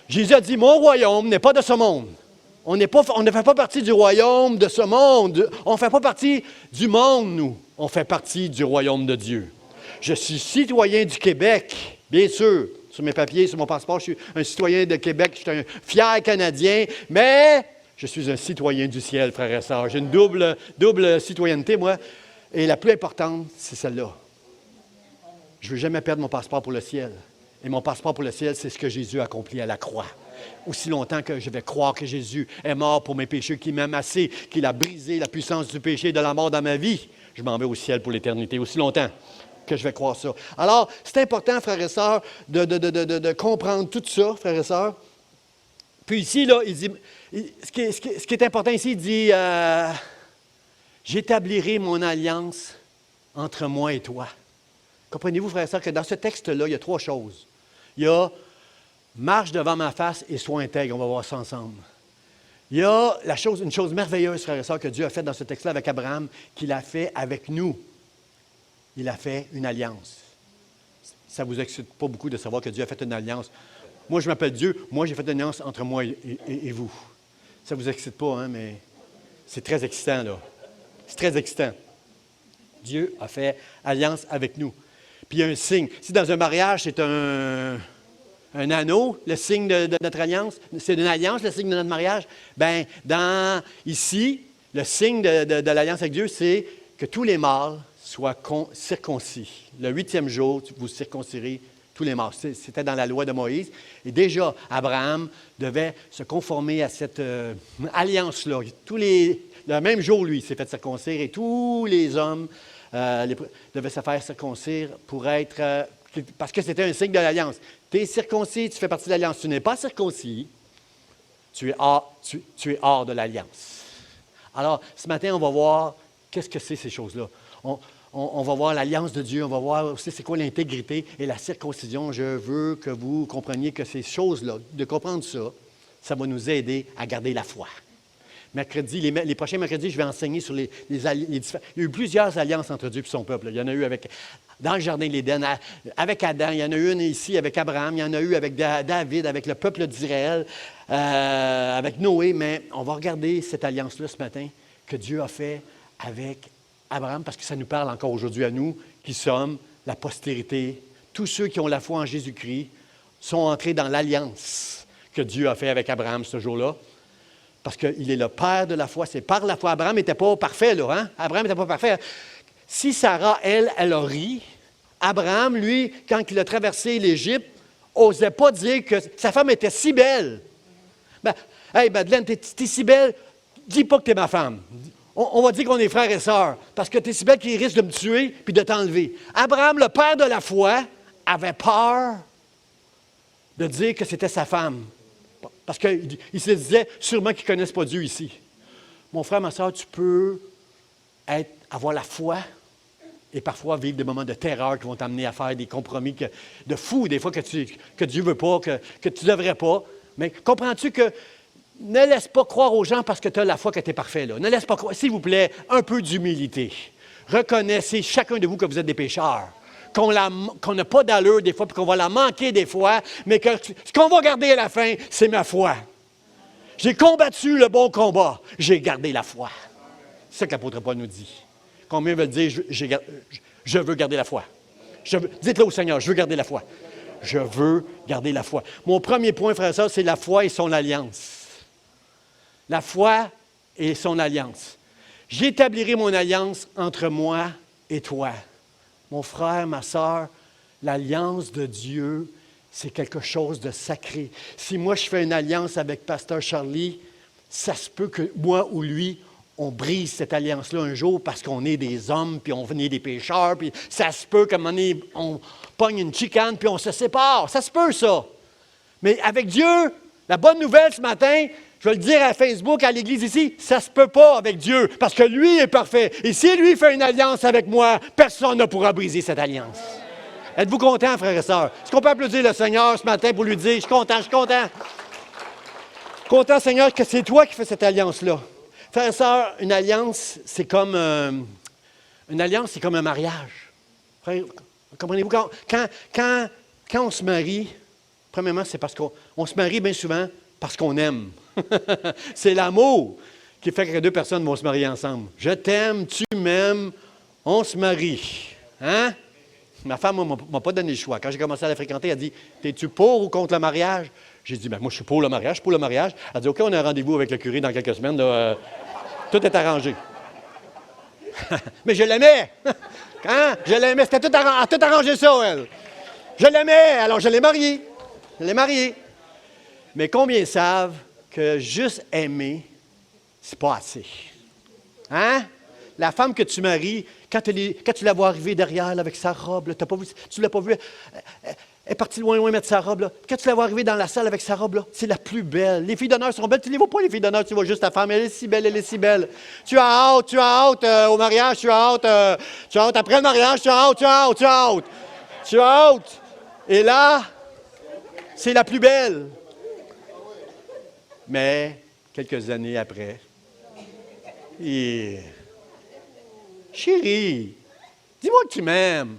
Jésus a dit « Mon royaume n'est pas de ce monde. » On ne fait pas partie du royaume de ce monde. On ne fait pas partie du monde, nous. On fait partie du royaume de Dieu. Je suis citoyen du Québec, bien sûr. Sur mes papiers, sur mon passeport, je suis un citoyen de Québec. Je suis un fier Canadien, mais je suis un citoyen du ciel, frères et sœurs. J'ai une double citoyenneté, moi. Et la plus importante, c'est celle-là. Je ne veux jamais perdre mon passeport pour le ciel. Et mon passeport pour le ciel, c'est ce que Jésus a accompli à la croix. Aussi longtemps que je vais croire que Jésus est mort pour mes péchés, qu'il m'aime assez, qu'il a brisé la puissance du péché et de la mort dans ma vie, je m'en vais au ciel pour l'éternité. Aussi longtemps que je vais croire ça. Alors, c'est important, frères et sœurs, de comprendre tout ça, frères et sœurs. Puis ici, là, il dit, ce qui est important ici, il dit, j'établirai mon alliance entre moi et toi. Comprenez-vous, frères et sœurs, que dans ce texte-là, il y a 3 choses. Il y a marche devant ma face et sois intègre. On va voir ça ensemble. Il y a une chose merveilleuse, frères et sœurs, que Dieu a faite dans ce texte-là avec Abraham, qu'il a fait avec nous. Il a fait une alliance. Ça ne vous excite pas beaucoup de savoir que Dieu a fait une alliance. Moi, je m'appelle Dieu. Moi, j'ai fait une alliance entre moi et vous. Ça ne vous excite pas, hein, mais c'est très excitant, là. C'est très excitant. Dieu a fait alliance avec nous. Puis il y a un signe. Si dans un mariage, c'est un anneau, le signe de notre alliance, c'est une alliance, le signe de notre mariage, bien, ici, le signe de l'alliance avec Dieu, c'est que tous les mâles soient circoncis. Le 8e jour, vous circoncirez tous les mâles. C'était dans la loi de Moïse. Et déjà, Abraham devait se conformer à cette alliance-là. Le même jour, lui, il s'est fait circoncire et tous les hommes devaient se faire circoncire pour être... parce que c'était un signe de l'alliance. Tu es circoncis, tu fais partie de l'alliance. Tu n'es pas circoncis, tu es hors de l'alliance. Alors, ce matin, on va voir qu'est-ce que c'est ces choses-là. On va voir l'alliance de Dieu, on va voir aussi c'est quoi l'intégrité et la circoncision. Je veux que vous compreniez que ces choses-là, de comprendre ça, ça va nous aider à garder la foi. Mercredi, les prochains mercredis, je vais enseigner sur les différents... Il y a eu plusieurs alliances entre Dieu et son peuple. Il y en a eu dans le jardin de l'Éden, avec Adam. Il y en a eu une ici avec Abraham. Il y en a eu avec David, avec le peuple d'Israël, avec Noé. Mais on va regarder cette alliance-là ce matin que Dieu a fait avec Abraham, parce que ça nous parle encore aujourd'hui à nous, qui sommes la postérité. Tous ceux qui ont la foi en Jésus-Christ sont entrés dans l'alliance que Dieu a fait avec Abraham ce jour-là. Parce qu'il est le père de la foi. C'est par la foi. Abraham n'était pas parfait, là. Hein? Abraham n'était pas parfait. Si Sarah, elle a ri, Abraham, lui, quand il a traversé l'Égypte, n'osait pas dire que sa femme était si belle. Hey, Madeleine, t'es si belle, dis pas que t'es ma femme. On va dire qu'on est frères et sœurs, parce que t'es si belle qu'il risque de me tuer puis de t'enlever. Abraham, le père de la foi, avait peur de dire que c'était sa femme. Parce qu'il se disait, sûrement qu'ils ne connaissent pas Dieu ici. Mon frère, ma soeur, tu peux avoir la foi et parfois vivre des moments de terreur qui vont t'amener à faire des compromis de fou, des fois que Dieu ne veut pas, que tu ne devrais pas. Mais comprends-tu que ne laisse pas croire aux gens parce que tu as la foi que tu es parfait, là. Ne laisse pas croire, s'il vous plaît, un peu d'humilité. Reconnaissez chacun de vous que vous êtes des pécheurs. Qu'on n'a pas d'allure des fois, puis qu'on va la manquer des fois, mais que ce qu'on va garder à la fin, c'est ma foi. J'ai combattu le bon combat, j'ai gardé la foi. C'est ça que l'apôtre Paul nous dit. Combien veulent dire, je veux garder la foi? Dites-le au Seigneur, je veux garder la foi. Je veux garder la foi. Mon premier point, frère et sœurs, c'est la foi et son alliance. La foi et son alliance. J'établirai mon alliance entre moi et toi. Mon frère, ma sœur, l'alliance de Dieu, c'est quelque chose de sacré. Si moi, je fais une alliance avec Pasteur Charlie, ça se peut que moi ou lui, on brise cette alliance-là un jour parce qu'on est des hommes, puis on est des pécheurs, puis ça se peut qu'à un moment donné, on pogne une chicane, puis on se sépare. Ça se peut, ça. Mais avec Dieu, la bonne nouvelle ce matin, je vais le dire à Facebook, à l'Église ici, ça ne se peut pas avec Dieu, parce que lui est parfait. Et si lui fait une alliance avec moi, personne ne pourra briser cette alliance. Êtes-vous contents, frères et sœurs? Est-ce qu'on peut applaudir le Seigneur ce matin pour lui dire, je suis content, je suis content. Content, Seigneur, que c'est toi qui fais cette alliance-là. Frères et sœurs, une alliance, c'est comme un mariage. Frère, comprenez-vous? Quand on se marie, premièrement, c'est parce qu'on se marie bien souvent parce qu'on aime. C'est l'amour qui fait que deux personnes vont se marier ensemble. Je t'aime, tu m'aimes, on se marie. Hein? Ma femme ne m'a pas donné le choix. Quand j'ai commencé à la fréquenter, elle a dit, t'es-tu pour ou contre le mariage? J'ai dit, moi, je suis pour le mariage, Elle a dit, OK, on a un rendez-vous avec le curé dans quelques semaines. Là, tout est arrangé. Mais je l'aimais. Hein? Je l'aimais. C'était tout arrangé ça, elle. Je l'aimais, alors je l'ai mariée. Mais combien savent que juste aimer, c'est pas assez? Hein? La femme que tu maries, quand tu la vois arriver derrière là, avec sa robe, là, tu ne l'as pas vue, elle est partie loin mettre sa robe. Là. Quand tu la vois arriver dans la salle avec sa robe, là, c'est la plus belle. Les filles d'honneur sont belles. Tu ne les vois pas, les filles d'honneur, tu vois juste ta femme. Elle est si belle. Tu as hâte au mariage, tu as hâte après le mariage, tu as hâte. Et là, c'est la plus belle. Mais, quelques années après, chérie, dis-moi que tu m'aimes.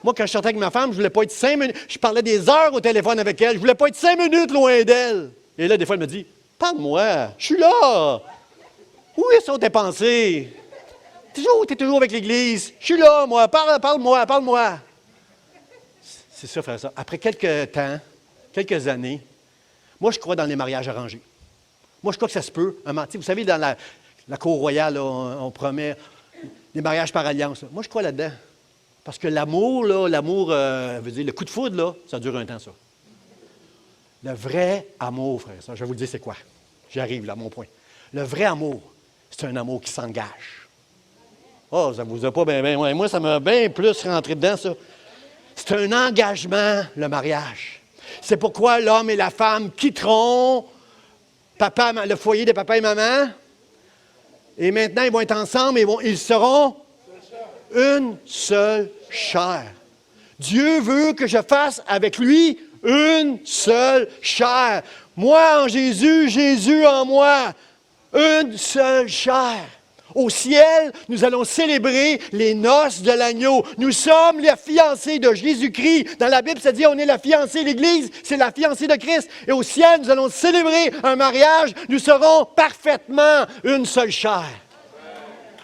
Moi, quand je sortais avec ma femme, je ne voulais pas être 5 minutes. Je parlais des heures au téléphone avec elle. Je ne voulais pas être 5 minutes loin d'elle. Et là, des fois, elle me dit, parle-moi, je suis là. Où sont tes pensées? Tu es toujours avec l'Église. Je suis là, moi. Parle-moi. C'est ça, frère, ça. Après quelques temps, quelques années, moi, je crois dans les mariages arrangés. Moi, je crois que ça se peut. Vous savez, dans la cour royale, là, on promet des mariages par alliance. Là. Moi, je crois là-dedans. Parce que l'amour, veut dire le coup de foudre, là, ça dure un temps, ça. Le vrai amour, frère, ça, je vais vous le dire, c'est quoi? J'arrive là, à mon point. Le vrai amour, c'est un amour qui s'engage. Oh, ça ne vous a pas bien, ouais. Moi, ça m'a bien plus rentré dedans, ça. C'est un engagement, le mariage. C'est pourquoi l'homme et la femme quitteront le foyer de papa et maman. Et maintenant, ils vont être ensemble et ils seront une seule chair. Dieu veut que je fasse avec lui une seule chair. Moi en Jésus, Jésus en moi. Une seule chair. Au ciel, nous allons célébrer les noces de l'agneau. Nous sommes les fiancés de Jésus-Christ. Dans la Bible, ça dit on est la fiancée, l'Église, c'est la fiancée de Christ. Et au ciel, nous allons célébrer un mariage. Nous serons parfaitement une seule chair.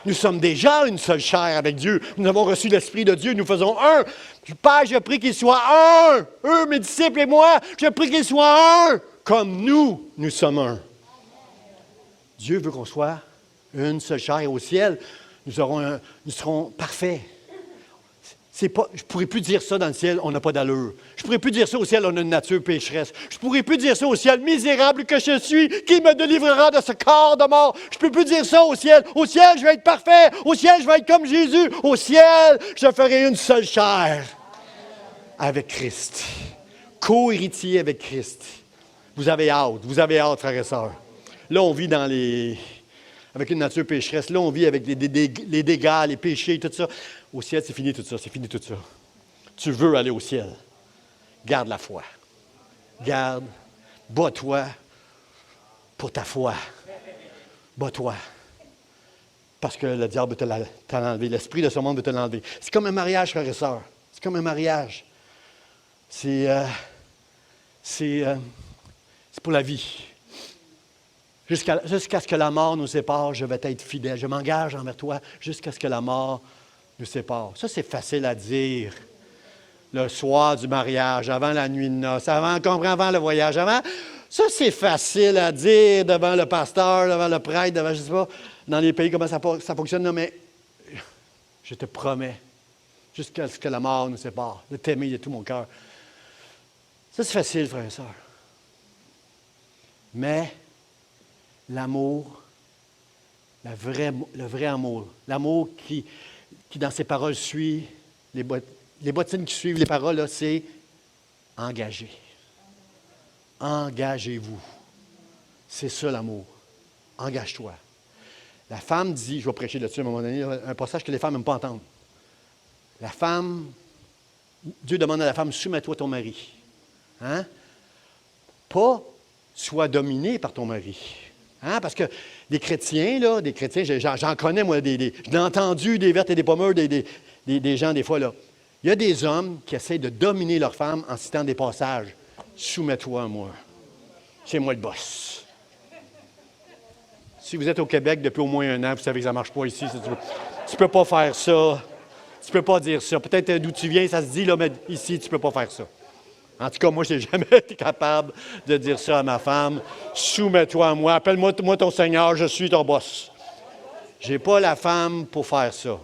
Nous sommes déjà une seule chair avec Dieu. Nous avons reçu l'Esprit de Dieu. Nous faisons un. Père, je prie qu'il soit un. Eux, mes disciples et moi, je prie qu'ils soient un. Comme nous sommes un. Dieu veut qu'on soit une seule chair. Et au ciel, nous serons parfaits. Je ne pourrais plus dire ça dans le ciel, on n'a pas d'allure. Je ne pourrais plus dire ça au ciel, on a une nature pécheresse. Je ne pourrais plus dire ça au ciel, misérable que je suis, qui me délivrera de ce corps de mort. Je ne peux plus dire ça au ciel. Au ciel, je vais être parfait. Au ciel, je vais être comme Jésus. Au ciel, je ferai une seule chair avec Christ. Co-héritier avec Christ. Vous avez hâte, frères et sœurs. Là, on vit avec une nature pécheresse. Là, on vit avec les dégâts, les péchés, tout ça. Au ciel, c'est fini tout ça. Tu veux aller au ciel. Garde la foi. Bats-toi pour ta foi. Bats-toi. Parce que le diable veut te l'enlever. L'esprit de ce monde veut te l'enlever. C'est comme un mariage, frères et sœurs. C'est comme un mariage. C'est pour la vie. Jusqu'à ce que la mort nous sépare, je vais être fidèle. Je m'engage envers toi jusqu'à ce que la mort nous sépare. Ça, c'est facile à dire. Le soir du mariage, avant la nuit de noces, avant le voyage, Ça, c'est facile à dire devant le pasteur, devant le prêtre, devant, je ne sais pas, dans les pays, comment ça fonctionne. Non, mais je te promets, jusqu'à ce que la mort nous sépare, de t'aimer de tout mon cœur. Ça, c'est facile, frères et sœurs. Mais l'amour, le vrai amour. L'amour qui, dans ses paroles, suit les bottines qui suivent les paroles, là, c'est engagé. Engagez-vous. C'est ça l'amour. Engage-toi. La femme dit, je vais prêcher là-dessus à un moment donné, un passage que les femmes n'aiment pas entendre. La femme, Dieu demande à la femme, soumets-toi à ton mari. Hein? Pas sois dominé par ton mari. Hein? Parce que les chrétiens, j'en connais, moi, je l'ai entendu, des vertes et des pommeurs, des gens, des fois, là. Il y a des hommes qui essaient de dominer leur femme en citant des passages. Soumets-toi à moi. C'est moi le boss. Si vous êtes au Québec depuis au moins 1 an, vous savez que ça ne marche pas ici. Tu ne peux pas faire ça. Tu ne peux pas dire ça. Peut-être d'où tu viens, ça se dit, là, mais ici, tu ne peux pas faire ça. En tout cas, moi, je n'ai jamais été capable de dire ça à ma femme. Soumets-toi à moi. Appelle-moi ton Seigneur, je suis ton boss. Je n'ai pas la femme pour faire ça.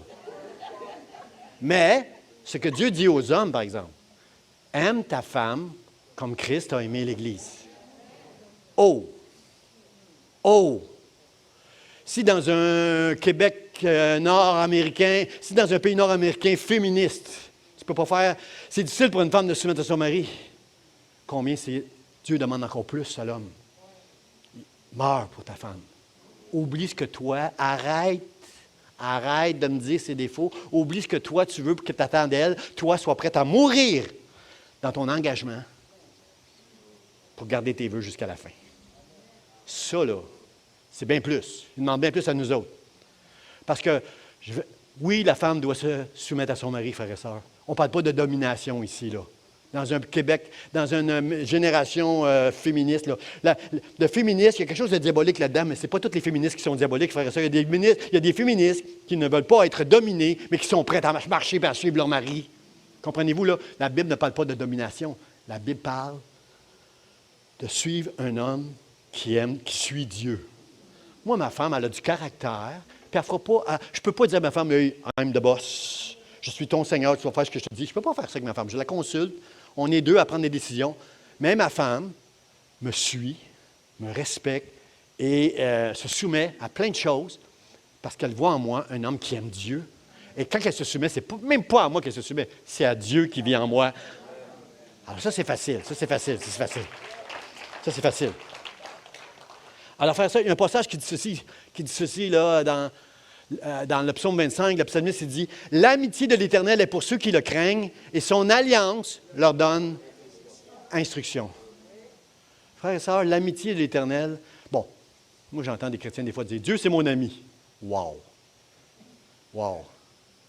Mais, ce que Dieu dit aux hommes, par exemple, aime ta femme comme Christ a aimé l'Église. Oh! Oh! Si dans un Québec nord-américain, si dans un pays nord-américain féministe, tu ne peux pas faire... C'est difficile pour une femme de se soumettre à son mari. Combien Dieu demande encore plus à l'homme? Meurs pour ta femme. Oublie ce que toi, arrête de me dire ses défauts. Oublie ce que toi, tu veux que tu attends d'elle. Toi, sois prête à mourir dans ton engagement pour garder tes vœux jusqu'à la fin. Ça, là, c'est bien plus. Il demande bien plus à nous autres. Parce que, oui, la femme doit se soumettre à son mari, frères et sœurs. On ne parle pas de domination ici, là. Dans un Québec, dans une génération féministe, là. Le féminisme, il y a quelque chose de diabolique là-dedans, mais ce n'est pas toutes les féministes qui sont diaboliques, frères et sœurs. Il y a des féministes qui ne veulent pas être dominées, mais qui sont prêtes à marcher et à suivre leur mari. Comprenez-vous, là? La Bible ne parle pas de domination. La Bible parle de suivre un homme qui aime, qui suit Dieu. Moi, ma femme, elle a du caractère, puis elle fera pas... je ne peux pas dire à ma femme, hey, I'm the boss, je suis ton Seigneur, tu vas faire ce que je te dis. Je ne peux pas faire ça avec ma femme. Je la consulte, on est deux à prendre des décisions, mais ma femme me suit, me respecte et se soumet à plein de choses parce qu'elle voit en moi un homme qui aime Dieu. Et quand elle se soumet, ce n'est même pas à moi qu'elle se soumet, c'est à Dieu qui vit en moi. Alors ça, c'est facile, ça, c'est facile. Ça, c'est facile. Alors, faire ça, il y a un passage qui dit ceci là, dans le psaume 25, le psalmiste il dit « L'amitié de l'Éternel est pour ceux qui le craignent, et son alliance leur donne instruction. » Frères et sœurs, l'amitié de l'Éternel, bon, moi j'entends des chrétiens des fois dire « Dieu, c'est mon ami. » Wow! Wow!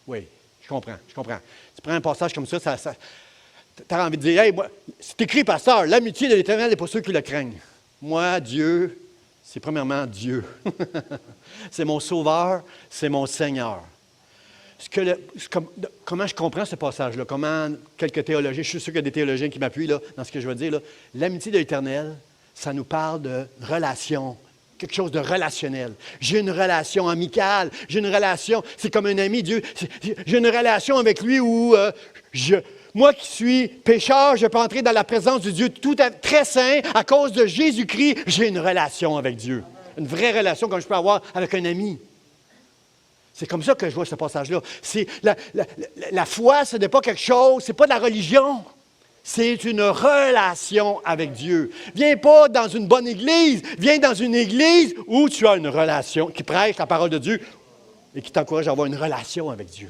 Oui, je comprends. Tu prends un passage comme ça tu as envie de dire « Hey, moi, c'est écrit, pasteur, l'amitié de l'Éternel est pour ceux qui le craignent. » Moi, Dieu... C'est premièrement Dieu. C'est mon Sauveur, c'est mon Seigneur. Comment je comprends ce passage-là? Comment quelques théologiens, je suis sûr qu'il y a des théologiens qui m'appuient là, dans ce que je veux dire. Là. L'amitié de l'Éternel, ça nous parle de relation, quelque chose de relationnel. J'ai une relation amicale, j'ai une relation, c'est comme un ami, Dieu. J'ai une relation avec lui où moi qui suis pécheur, je peux entrer dans la présence de Dieu très saint. À cause de Jésus-Christ, j'ai une relation avec Dieu. Une vraie relation comme je peux avoir avec un ami. C'est comme ça que je vois ce passage-là. C'est la foi, ce n'est pas quelque chose, ce n'est pas de la religion. C'est une relation avec Dieu. Viens pas dans une bonne église, viens dans une église où tu as une relation, qui prêche la parole de Dieu et qui t'encourage à avoir une relation avec Dieu.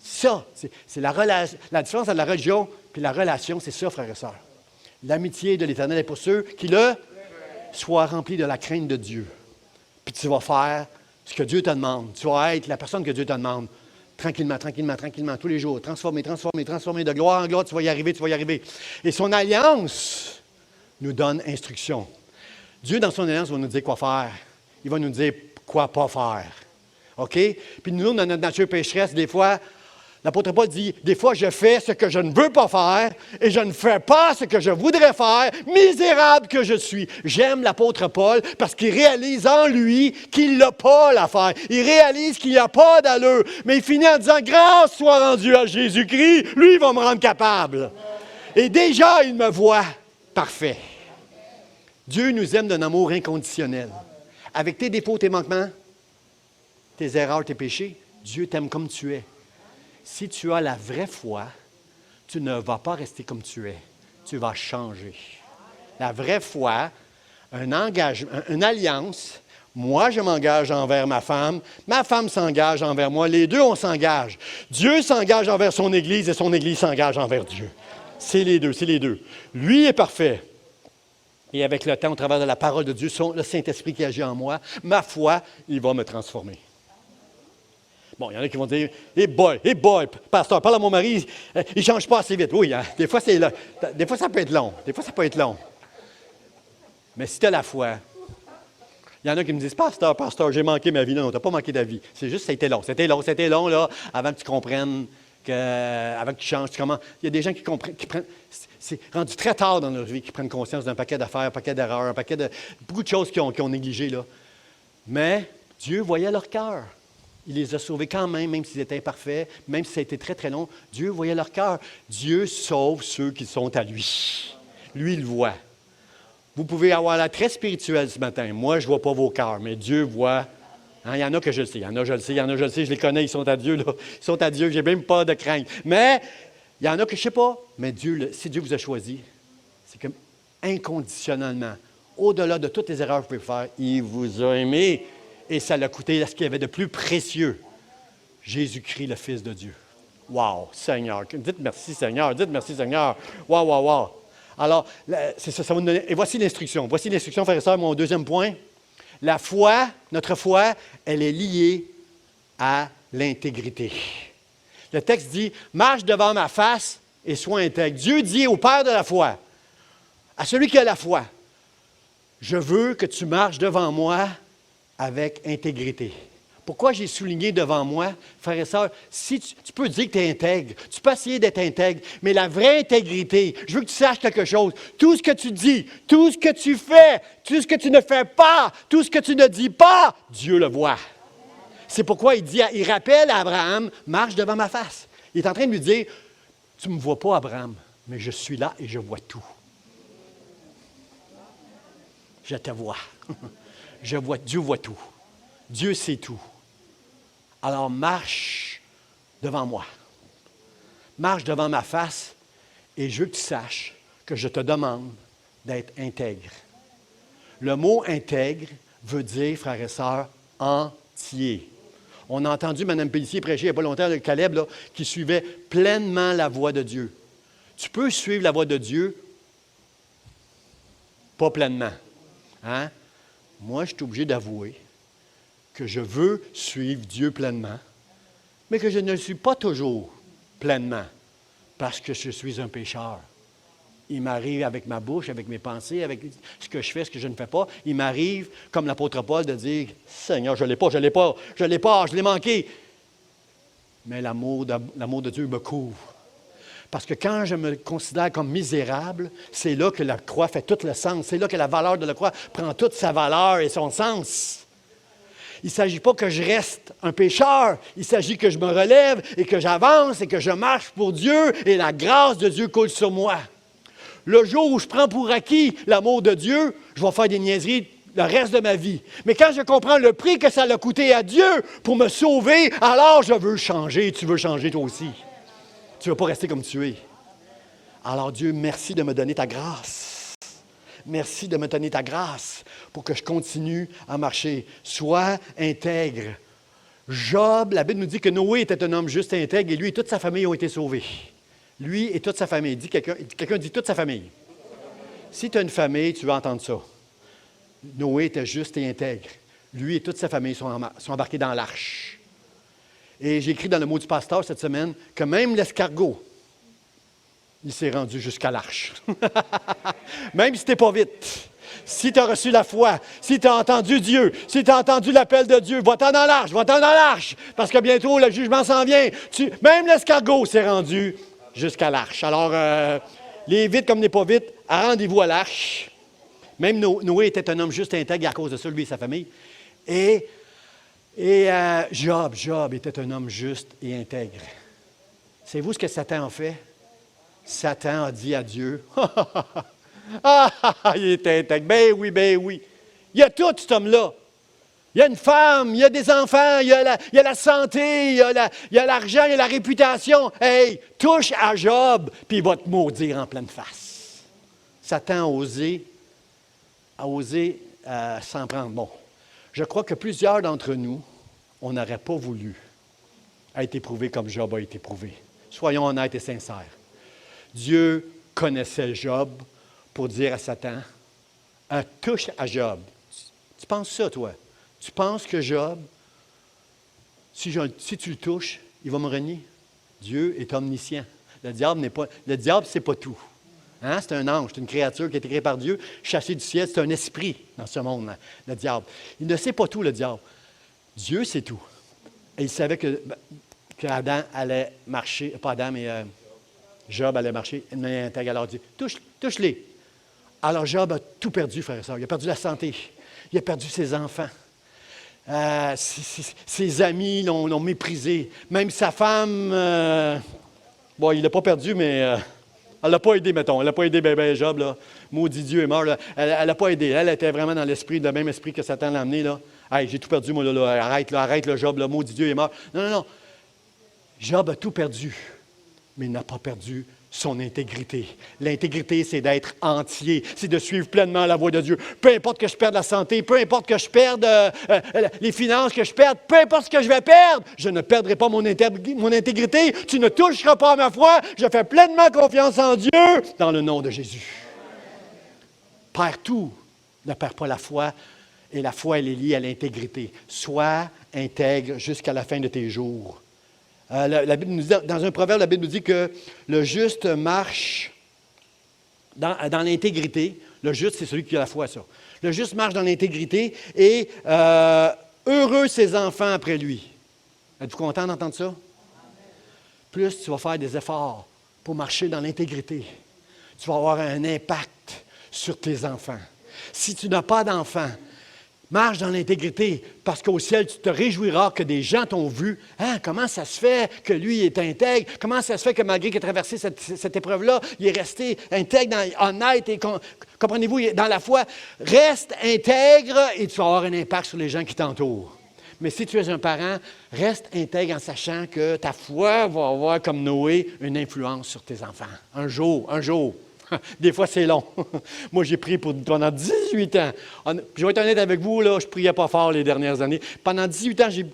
Ça, c'est la différence entre la religion et la relation, c'est ça, frères et sœurs. L'amitié de l'Éternel est pour ceux qui soient remplis de la crainte de Dieu. Puis tu vas faire ce que Dieu te demande. Tu vas être la personne que Dieu te demande. Tranquillement, tous les jours. Transformer de gloire en gloire, tu vas y arriver. Et son alliance nous donne instruction. Dieu, dans son alliance, va nous dire quoi faire. Il va nous dire quoi pas faire. OK? Puis nous, dans notre nature pécheresse, des fois, l'apôtre Paul dit, des fois, je fais ce que je ne veux pas faire et je ne fais pas ce que je voudrais faire, misérable que je suis. J'aime l'apôtre Paul parce qu'il réalise en lui qu'il n'a pas l'affaire. Il réalise qu'il n'y a pas d'allure. Mais il finit en disant, grâce soit rendue à Jésus-Christ, lui, il va me rendre capable. Et déjà, il me voit parfait. Dieu nous aime d'un amour inconditionnel. Avec tes défauts, tes manquements, tes erreurs, tes péchés. Dieu t'aime comme tu es. Si tu as la vraie foi, tu ne vas pas rester comme tu es. Tu vas changer. La vraie foi, un engagement, une alliance. Moi, je m'engage envers ma femme s'engage envers moi. Les deux, on s'engage. Dieu s'engage envers son Église et son Église s'engage envers Dieu. C'est les deux, c'est les deux. Lui est parfait. Et avec le temps, au travers de la parole de Dieu, le Saint-Esprit qui agit en moi, ma foi, il va me transformer. Bon, il y en a qui vont dire, « Hey boy, pasteur, parle à mon mari, il ne change pas assez vite. » Oui, hein, des fois, ça peut être long. Des fois, ça peut être long. Mais si tu as la foi, il y en a qui me disent, « Pasteur, j'ai manqué ma vie. » Non, tu n'as pas manqué ta vie. C'est juste, c'était long, là, avant que tu comprennes, avant que tu changes. Il y a des gens qui prennent, c'est rendu très tard dans leur vie, qui prennent conscience d'un paquet d'affaires, un paquet d'erreurs, beaucoup de choses qu'ils ont négligées, là. Mais Dieu voyait leur cœur. Il les a sauvés quand même s'ils étaient imparfaits, même si ça a été très, très long. Dieu voyait leur cœur. Dieu sauve ceux qui sont à lui. Lui, il voit. Vous pouvez avoir l'air très spirituel ce matin. Moi, je ne vois pas vos cœurs, mais Dieu voit. Hein, il y en a que je le sais. Il y en a, je le sais, je les connais, ils sont à Dieu, là. Ils sont à Dieu, je n'ai même pas de crainte. Mais il y en a que je ne sais pas. Mais Dieu, si Dieu vous a choisi, c'est comme inconditionnellement, au-delà de toutes les erreurs que vous pouvez faire, il vous a aimé. Et ça l'a coûté ce qu'il y avait de plus précieux. Jésus-Christ, le Fils de Dieu. Wow, Seigneur. Dites merci, Seigneur. Wow. Alors, c'est ça va nous donner. Et voici l'instruction. Voici l'instruction, frères et sœurs, mon deuxième point. La foi, notre foi, elle est liée à l'intégrité. Le texte dit, « Marche devant ma face et sois intègre. » Dieu dit au Père de la foi, à celui qui a la foi, « Je veux que tu marches devant moi avec intégrité. » Pourquoi j'ai souligné devant moi, frères et sœurs, si tu peux dire que tu es intègre, tu peux essayer d'être intègre, mais la vraie intégrité, je veux que tu saches quelque chose. Tout ce que tu dis, tout ce que tu fais, tout ce que tu ne fais pas, tout ce que tu ne dis pas, Dieu le voit. C'est pourquoi il rappelle à Abraham, marche devant ma face. Il est en train de lui dire, tu ne me vois pas, Abraham, mais je suis là et je vois tout. Je te vois. Dieu voit tout. Dieu sait tout. Alors marche devant moi. Marche devant ma face et je veux que tu saches que je te demande d'être intègre. Le mot intègre veut dire, frères et sœurs, entier. On a entendu Mme Pellissier prêcher il n'y a pas longtemps, le Caleb, là, qui suivait pleinement la voie de Dieu. Tu peux suivre la voie de Dieu, pas pleinement. Hein? Moi, je suis obligé d'avouer que je veux suivre Dieu pleinement, mais que je ne le suis pas toujours pleinement, parce que je suis un pécheur. Il m'arrive avec ma bouche, avec mes pensées, avec ce que je fais, ce que je ne fais pas, il m'arrive, comme l'apôtre Paul, de dire « Seigneur, je ne l'ai manqué. » Mais l'amour de Dieu me couvre. Parce que quand je me considère comme misérable, c'est là que la croix fait tout le sens. C'est là que la valeur de la croix prend toute sa valeur et son sens. Il ne s'agit pas que je reste un pécheur. Il s'agit que je me relève et que j'avance et que je marche pour Dieu et la grâce de Dieu coule sur moi. Le jour où je prends pour acquis l'amour de Dieu, je vais faire des niaiseries le reste de ma vie. Mais quand je comprends le prix que ça a coûté à Dieu pour me sauver, alors je veux changer. Tu veux changer toi aussi. Tu ne veux pas rester comme tu es. Alors Dieu, merci de me donner ta grâce. Merci de me donner ta grâce pour que je continue à marcher. Sois intègre. Job, la Bible nous dit que Noé était un homme juste et intègre et lui et toute sa famille ont été sauvés. Lui et toute sa famille. Quelqu'un dit toute sa famille. Si tu as une famille, tu vas entendre ça. Noé était juste et intègre. Lui et toute sa famille sont embarqués dans l'arche. Et j'ai écrit dans le mot du pasteur cette semaine que même l'escargot, il s'est rendu jusqu'à l'arche. Même si tu n'es pas vite. Si tu as reçu la foi, si tu as entendu Dieu, si tu as entendu l'appel de Dieu, va-t'en dans l'arche, parce que bientôt le jugement s'en vient. Même l'escargot s'est rendu jusqu'à l'arche. Alors, les vite comme les pas vite, rendez-vous à l'arche. Même Noé était un homme juste et intègre à cause de ça, lui et sa famille. Et Job était un homme juste et intègre. Savez-vous ce que Satan a fait? Satan a dit à Dieu, « Ah, il est intègre. Ben oui. Il y a tout cet homme-là. Il y a une femme, il y a des enfants, il y a la santé, il y a l'argent, il y a la réputation. Hey, touche à Job, puis il va te maudire en pleine face. Satan a osé s'en prendre. Bon, je crois que plusieurs d'entre nous, on n'aurait pas voulu être éprouvés comme Job a été éprouvé. Soyons honnêtes et sincères. Dieu connaissait Job pour dire à Satan, touche à Job. Tu penses ça, toi? Tu penses que Job, si tu le touches, il va me renier? Dieu est omniscient. Le diable, c'est pas tout. Hein? C'est un ange, c'est une créature qui a été créée par Dieu, chassée du ciel, c'est un esprit dans ce monde, le diable. Il ne sait pas tout, le diable. Dieu sait tout. Et il savait que Adam allait marcher, pas Adam, mais Job allait marcher de manière intègre. Alors il dit, touche-les. Alors Job a tout perdu, frère et sœur. Il a perdu la santé. Il a perdu ses enfants. Ses amis l'ont méprisé. Même sa femme, bon, il ne l'a pas perdu, mais elle ne l'a pas aidé, mettons. Elle n'a pas aidé bébé Job, là. Maudit Dieu est mort, là. Elle ne l'a pas aidé. Elle était vraiment dans l'esprit, le même esprit que Satan l'a amené, là. Hey, j'ai tout perdu, moi, là. Arrête, le Job, là. Maudit Dieu est mort. Non. Job a tout perdu, mais il n'a pas perdu son intégrité. L'intégrité, c'est d'être entier, c'est de suivre pleinement la voie de Dieu. Peu importe que je perde la santé, peu importe que je perde les finances, que je perde, peu importe ce que je vais perdre, je ne perdrai pas mon intégrité. Tu ne toucheras pas à ma foi. Je fais pleinement confiance en Dieu dans le nom de Jésus. Perds tout, ne perds pas la foi. Et la foi, elle est liée à l'intégrité. Sois intègre jusqu'à la fin de tes jours. La Bible nous dit, dans un proverbe, la Bible nous dit que le juste marche dans l'intégrité. Le juste, c'est celui qui a la foi, ça. Le juste marche dans l'intégrité et heureux ses enfants après lui. Êtes-vous content d'entendre ça? Plus tu vas faire des efforts pour marcher dans l'intégrité, tu vas avoir un impact sur tes enfants. Si tu n'as pas d'enfants, marche dans l'intégrité, parce qu'au ciel, tu te réjouiras que des gens t'ont vu. Hein, comment ça se fait que lui est intègre? Comment ça se fait que malgré qu'il a traversé cette épreuve-là, il est resté intègre, honnête et, comprenez-vous, dans la foi? Reste intègre et tu vas avoir un impact sur les gens qui t'entourent. Mais si tu es un parent, reste intègre en sachant que ta foi va avoir, comme Noé, une influence sur tes enfants. Un jour. Des fois, c'est long. Moi, j'ai prié pendant 18 ans. Je vais être honnête avec vous, là, je ne priais pas fort les dernières années. Pendant 18 ans, j'ai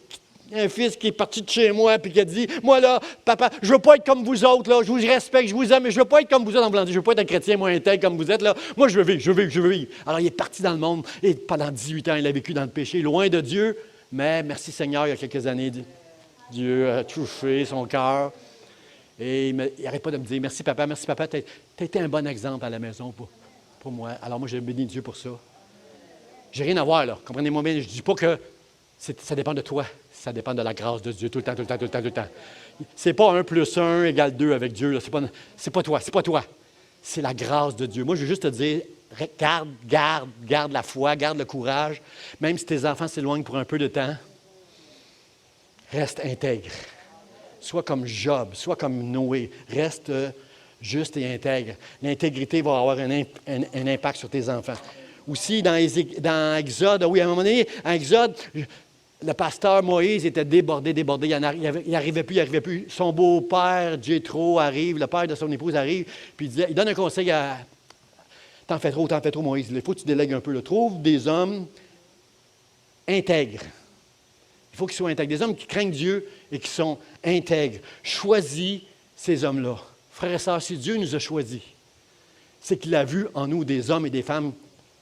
un fils qui est parti de chez moi et qui a dit, « Moi, là, papa, je ne veux pas être comme vous autres. Là. Je vous respecte, je vous aime, mais je ne veux pas être comme vous autres en blanc. Je ne veux pas être un chrétien, moi, intègre comme vous êtes. Là. Moi, je veux vivre. » Alors, il est parti dans le monde et pendant 18 ans, il a vécu dans le péché, loin de Dieu. Mais, merci Seigneur, il y a quelques années, Dieu a touché son cœur. Et il n'arrête pas de me dire, merci papa, tu as été un bon exemple à la maison pour moi. Alors moi, je bénis Dieu pour ça. J'ai rien à voir, là. Comprenez-moi bien, je ne dis pas que ça dépend de toi. Ça dépend de la grâce de Dieu, tout le temps. C'est pas 1 + 1 = 2 avec Dieu. C'est pas toi. C'est la grâce de Dieu. Moi, je veux juste te dire, garde la foi, garde le courage. Même si tes enfants s'éloignent pour un peu de temps, reste intègre. Sois comme Job, sois comme Noé. Reste juste et intègre. L'intégrité va avoir un impact sur tes enfants. Aussi, dans Exode, oui, à un moment donné, en Exode, le pasteur Moïse était débordé. Il n'arrivait plus. Son beau-père, Jéthro, arrive, le père de son épouse arrive, puis il donne un conseil à... T'en fais trop, Moïse. Il faut que tu délègues un peu. Trouve des hommes intègres. Il faut qu'ils soient intègres. Des hommes qui craignent Dieu et qui sont intègres. Choisis ces hommes-là. Frères et sœurs, si Dieu nous a choisis, c'est qu'il a vu en nous des hommes et des femmes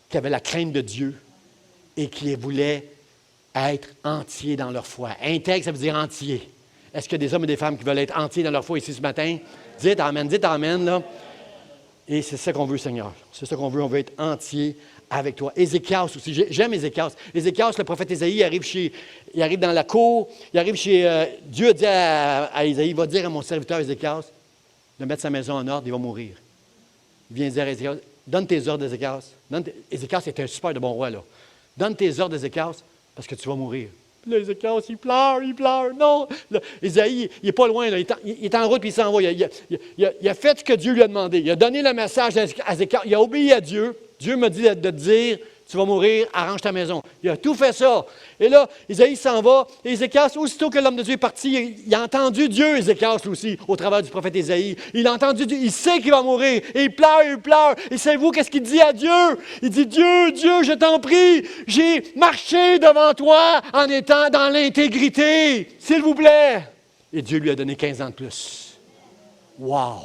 qui avaient la crainte de Dieu et qui voulaient être entiers dans leur foi. Intègre, ça veut dire entier. Est-ce qu'il y a des hommes et des femmes qui veulent être entiers dans leur foi ici ce matin? Dites Amen, là. Et c'est ça qu'on veut, Seigneur. C'est ça qu'on veut. On veut être entier avec toi. Ézéchias aussi. J'aime Ézéchias. Ézéchias, le prophète Ésaïe, il arrive dans la cour. Il arrive chez... Dieu a dit à Ésaïe, va dire à mon serviteur Ézéchias de mettre sa maison en ordre, il va mourir. Il vient dire à Ézéchias, donne tes ordres, Ézéchias. Ézéchias était un super de bon roi, là. Donne tes ordres, Ézéchias, parce que tu vas mourir. Puis là, Ézéchias, il pleure. Non! Là, Ésaïe, il n'est pas loin, là. Il est en route, puis il s'en va. Il a fait ce que Dieu lui a demandé. Il a donné le message à Ézéchias. Il a obéi à Dieu. Dieu m'a dit de te dire, tu vas mourir, arrange ta maison. Il a tout fait ça. Et là, Isaïe s'en va, et Ézéchias, aussitôt que l'homme de Dieu est parti, il a entendu Dieu, Ézéchias aussi, au travers du prophète Isaïe. Il a entendu Dieu, il sait qu'il va mourir, et il pleure. Et savez-vous qu'est-ce qu'il dit à Dieu? Il dit, Dieu, je t'en prie, j'ai marché devant toi en étant dans l'intégrité, s'il vous plaît. Et Dieu lui a donné 15 ans de plus. Wow!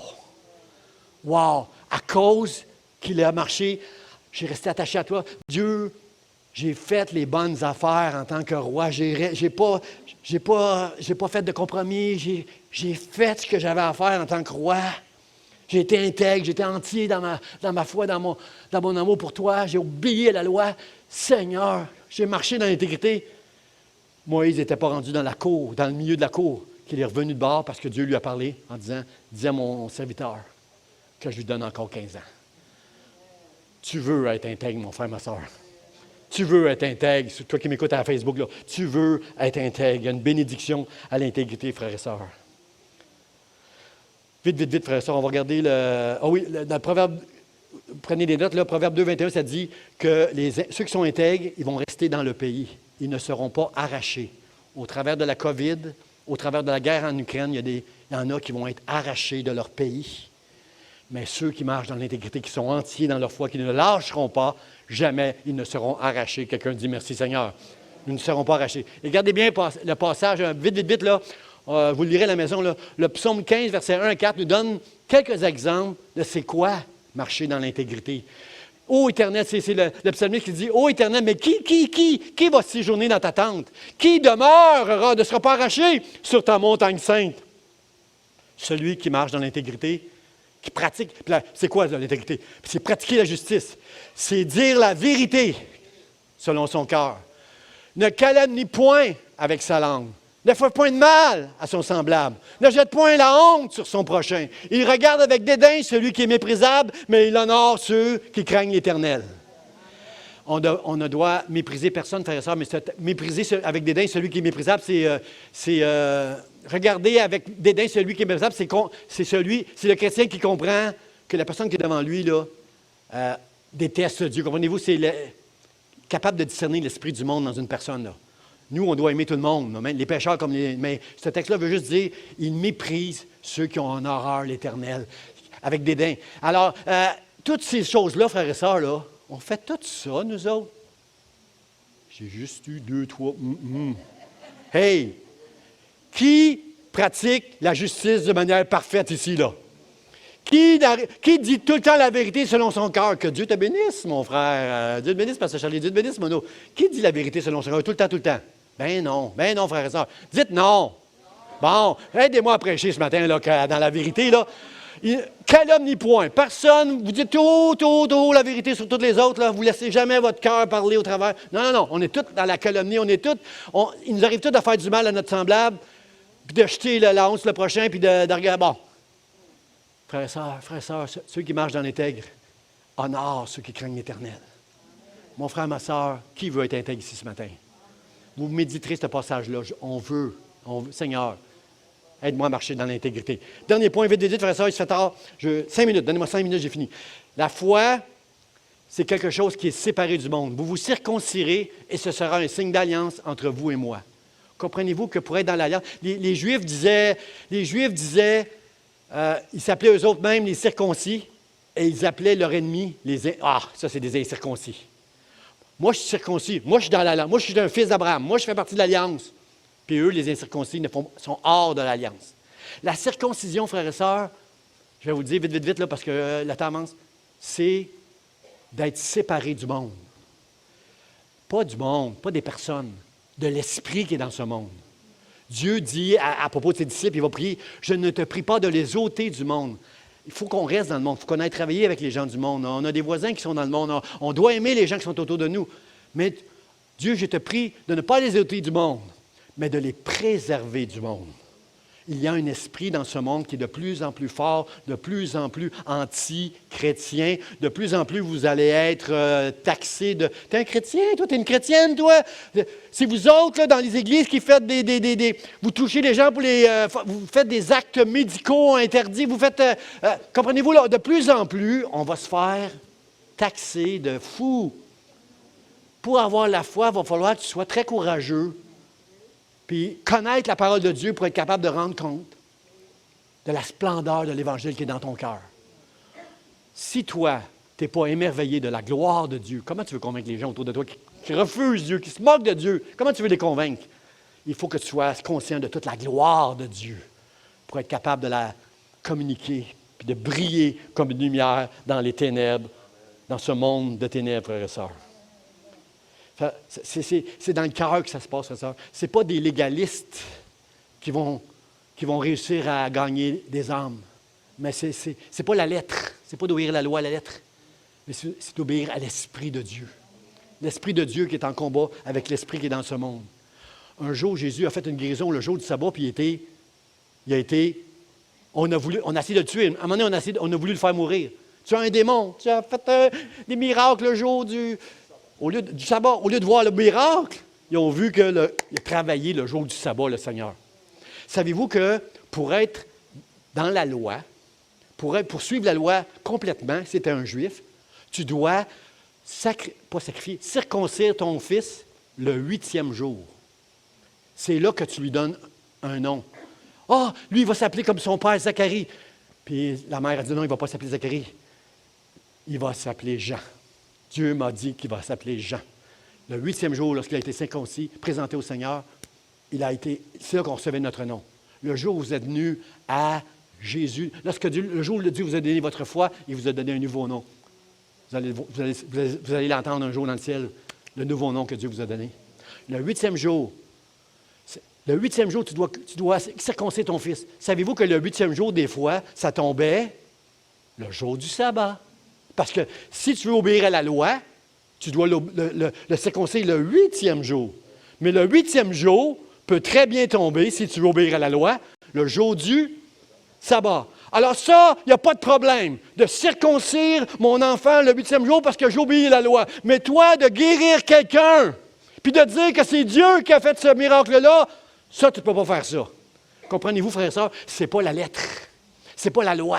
Wow! À cause qu'il a marché, j'ai resté attaché à toi. Dieu, j'ai fait les bonnes affaires en tant que roi. J'ai pas fait de compromis. J'ai fait ce que j'avais à faire en tant que roi. J'ai été intègre, j'étais entier dans ma foi, dans mon amour pour toi. J'ai obéi à la loi. Seigneur, j'ai marché dans l'intégrité. Moïse n'était pas rendu dans la cour, dans le milieu de la cour, qu'il est revenu de bord parce que Dieu lui a parlé en disant, dis à mon serviteur que je lui donne encore 15 ans. Tu veux être intègre, mon frère, ma soeur. Tu veux être intègre, toi qui m'écoutes à Facebook, là, tu veux être intègre. Il y a une bénédiction à l'intégrité, frères et sœurs. Vite, frères et sœurs, on va regarder dans le Proverbe, prenez des notes, là, Proverbe 2, 21, ça dit que ceux qui sont intègres, ils vont rester dans le pays. Ils ne seront pas arrachés. Au travers de la COVID, au travers de la guerre en Ukraine, il y en a qui vont être arrachés de leur pays. Mais ceux qui marchent dans l'intégrité, qui sont entiers dans leur foi, qui ne lâcheront pas, jamais ils ne seront arrachés. Quelqu'un dit merci Seigneur. Ils ne seront pas arrachés. Et regardez bien le passage, vite, là. Vous le lirez à la maison, là. Le psaume 15, versets 1 à 4, nous donne quelques exemples de c'est quoi marcher dans l'intégrité. Ô Éternel, c'est le psalmiste qui dit, ô Éternel, mais qui va séjourner dans ta tente? Qui demeurera, ne sera pas arraché sur ta montagne sainte? Celui qui marche dans l'intégrité, qui pratique. C'est quoi l'intégrité? C'est pratiquer la justice. C'est dire la vérité selon son cœur. Ne calomnie point avec sa langue. Ne fait point de mal à son semblable. Ne jette point la honte sur son prochain. Il regarde avec dédain celui qui est méprisable, mais il honore ceux qui craignent l'Éternel. On ne doit mépriser personne, frères et sœurs, mais mépriser avec dédain celui qui est méprisable, c'est regarder avec dédain celui qui est méprisable, c'est le chrétien qui comprend que la personne qui est devant lui là, déteste Dieu. Comprenez-vous, c'est capable de discerner l'esprit du monde dans une personne. Là. Nous, on doit aimer tout le monde, les pécheurs comme les... Mais ce texte-là veut juste dire, il méprise ceux qui ont en horreur l'Éternel, avec dédain. Alors, toutes ces choses-là, frères et sœurs, là, on fait tout ça, nous autres. J'ai juste eu 2, 3... Hey! Qui pratique la justice de manière parfaite ici, là? Qui dit tout le temps la vérité selon son cœur? Que Dieu te bénisse, mon frère. Dieu te bénisse, Pasteur Charlie. Dieu te bénisse, Mono. Qui dit la vérité selon son cœur? Tout le temps. Ben non, frères et sœurs. Dites non. Bon, aidez-moi à prêcher ce matin, là, dans la vérité, là. Calomnie point. Personne, vous dites tout la vérité sur toutes les autres, là. Vous ne laissez jamais votre cœur parler au travers. Non. On est tous dans la calomnie. Il nous arrive tous de faire du mal à notre semblable, puis de jeter la honte sur le prochain, puis de regarder. Bon. Frères et sœurs, ceux qui marchent dans l'intègre, honorent ceux qui craignent l'Éternel. Mon frère, ma sœur, qui veut être intègre ici ce matin? Vous méditerez ce passage-là. On veut. Seigneur, aide-moi à marcher dans l'intégrité. Dernier point, vite, frères et sœurs, il se fait tard. 5 minutes, donnez-moi 5 minutes, j'ai fini. La foi, c'est quelque chose qui est séparé du monde. Vous vous circoncirez et ce sera un signe d'alliance entre vous et moi. Comprenez-vous que pour être dans l'alliance, les Juifs disaient, ils s'appelaient eux autres même les circoncis et ils appelaient leur ennemi ça c'est des incirconcis. Moi je suis circoncis, moi je suis dans l'alliance, moi je suis un fils d'Abraham, moi je fais partie de l'alliance. Puis eux, les incirconcis, sont hors de l'alliance. La circoncision, frères et sœurs, je vais vous le dire vite, là, parce que la temps avance, c'est d'être séparé du monde. Pas du monde, pas des personnes, de l'esprit qui est dans ce monde. Dieu dit à propos de ses disciples, il va prier, « Je ne te prie pas de les ôter du monde. » Il faut qu'on reste dans le monde, il faut qu'on aille travailler avec les gens du monde. On a des voisins qui sont dans le monde, on doit aimer les gens qui sont autour de nous. Mais Dieu, je te prie de ne pas les ôter du monde, mais de les préserver du monde. Il y a un esprit dans ce monde qui est de plus en plus fort, de plus en plus anti-chrétien. De plus en plus, vous allez être taxé de « T'es un chrétien, toi, t'es une chrétienne, toi! » C'est vous autres, là, dans les églises, qui faites vous touchez les gens, vous faites des actes médicaux interdits. Vous faites... comprenez-vous, là, de plus en plus, on va se faire taxer de fou. pour avoir la foi, il va falloir que tu sois très courageux, puis connaître la parole de Dieu pour être capable de rendre compte de la splendeur de l'Évangile qui est dans ton cœur. Si toi, tu n'es pas émerveillé de la gloire de Dieu, comment tu veux convaincre les gens autour de toi qui refusent Dieu, qui se moquent de Dieu? Comment tu veux les convaincre? Il faut que tu sois conscient de toute la gloire de Dieu pour être capable de la communiquer puis de briller comme une lumière dans les ténèbres, dans ce monde de ténèbres, frères et sœurs. C'est dans le cœur que ça se passe, frères et sœurs. Ce n'est pas des légalistes qui vont réussir à gagner des âmes. Mais ce n'est pas la lettre. Ce n'est pas d'obéir la loi à la lettre. Mais c'est d'obéir à l'Esprit de Dieu. L'Esprit de Dieu qui est en combat avec l'Esprit qui est dans ce monde. Un jour, Jésus a fait une guérison le jour du sabbat, puis on a essayé de le tuer. À un moment donné, on a voulu le faire mourir. Tu as un démon, tu as fait des miracles le jour du sabbat. Au lieu de voir le miracle, ils ont vu qu'il a travaillé le jour du sabbat, le Seigneur. Savez-vous que pour être dans la loi, pour suivre la loi complètement, si tu es un juif, tu dois circoncire ton fils le 8e jour. C'est là que tu lui donnes un nom. Ah, lui, il va s'appeler comme son père Zacharie. Puis la mère a dit non, il ne va pas s'appeler Zacharie. Il va s'appeler Jean. Dieu m'a dit qu'il va s'appeler Jean. Le 8e jour, lorsqu'il a été circoncis, présenté au Seigneur, c'est là qu'on recevait notre nom. Le jour où vous êtes venus à Jésus, le jour où Dieu vous a donné votre foi, il vous a donné un nouveau nom. Vous allez l'entendre un jour dans le ciel, le nouveau nom que Dieu vous a donné. Le 8e jour, tu dois circoncire ton fils. Savez-vous que le 8e jour, des fois, ça tombait le jour du sabbat? Parce que si tu veux obéir à la loi, tu dois le circoncire le 8e jour. Mais le 8e jour peut très bien tomber, si tu veux obéir à la loi, le jour du sabbat. Alors ça, il n'y a pas de problème de circoncire mon enfant le 8e jour parce que j'obéis à la loi. Mais toi, de guérir quelqu'un, puis de dire que c'est Dieu qui a fait ce miracle-là, ça, tu ne peux pas faire ça. Comprenez-vous, frères et sœurs, ce n'est pas la lettre, ce n'est pas la loi,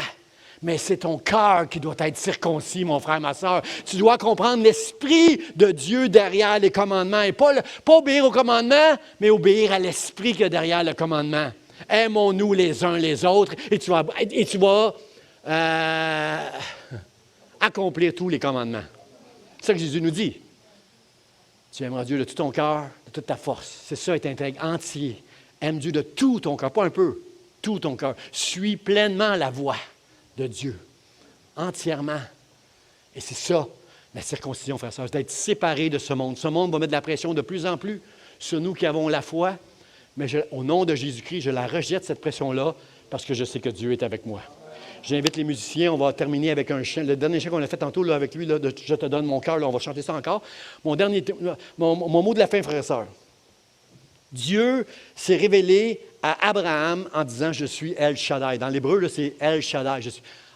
mais c'est ton cœur qui doit être circoncis, mon frère, ma sœur. Tu dois comprendre l'Esprit de Dieu derrière les commandements, et pas obéir aux commandements, mais obéir à l'Esprit qui est derrière le commandement. Aimons-nous les uns les autres, et tu vas accomplir tous les commandements. C'est ça que Jésus nous dit. Tu aimeras Dieu de tout ton cœur, de toute ta force. C'est ça, être intègre, entier. Aime Dieu de tout ton cœur, pas un peu, tout ton cœur. Suis pleinement la voie de Dieu, entièrement. Et c'est ça, la circoncision, frère et sœur, c'est d'être séparé de ce monde. Ce monde va mettre de la pression de plus en plus sur nous qui avons la foi, mais au nom de Jésus-Christ, je la rejette, cette pression-là, parce que je sais que Dieu est avec moi. J'invite les musiciens, on va terminer avec un chant. Le dernier chant qu'on a fait tantôt là, avec lui, là, de « Je te donne mon cœur », on va chanter ça encore. Mon mot de la fin, frères et sœurs. Dieu s'est révélé à Abraham en disant « Je suis El Shaddai ». Dans l'hébreu, là, c'est El Shaddai.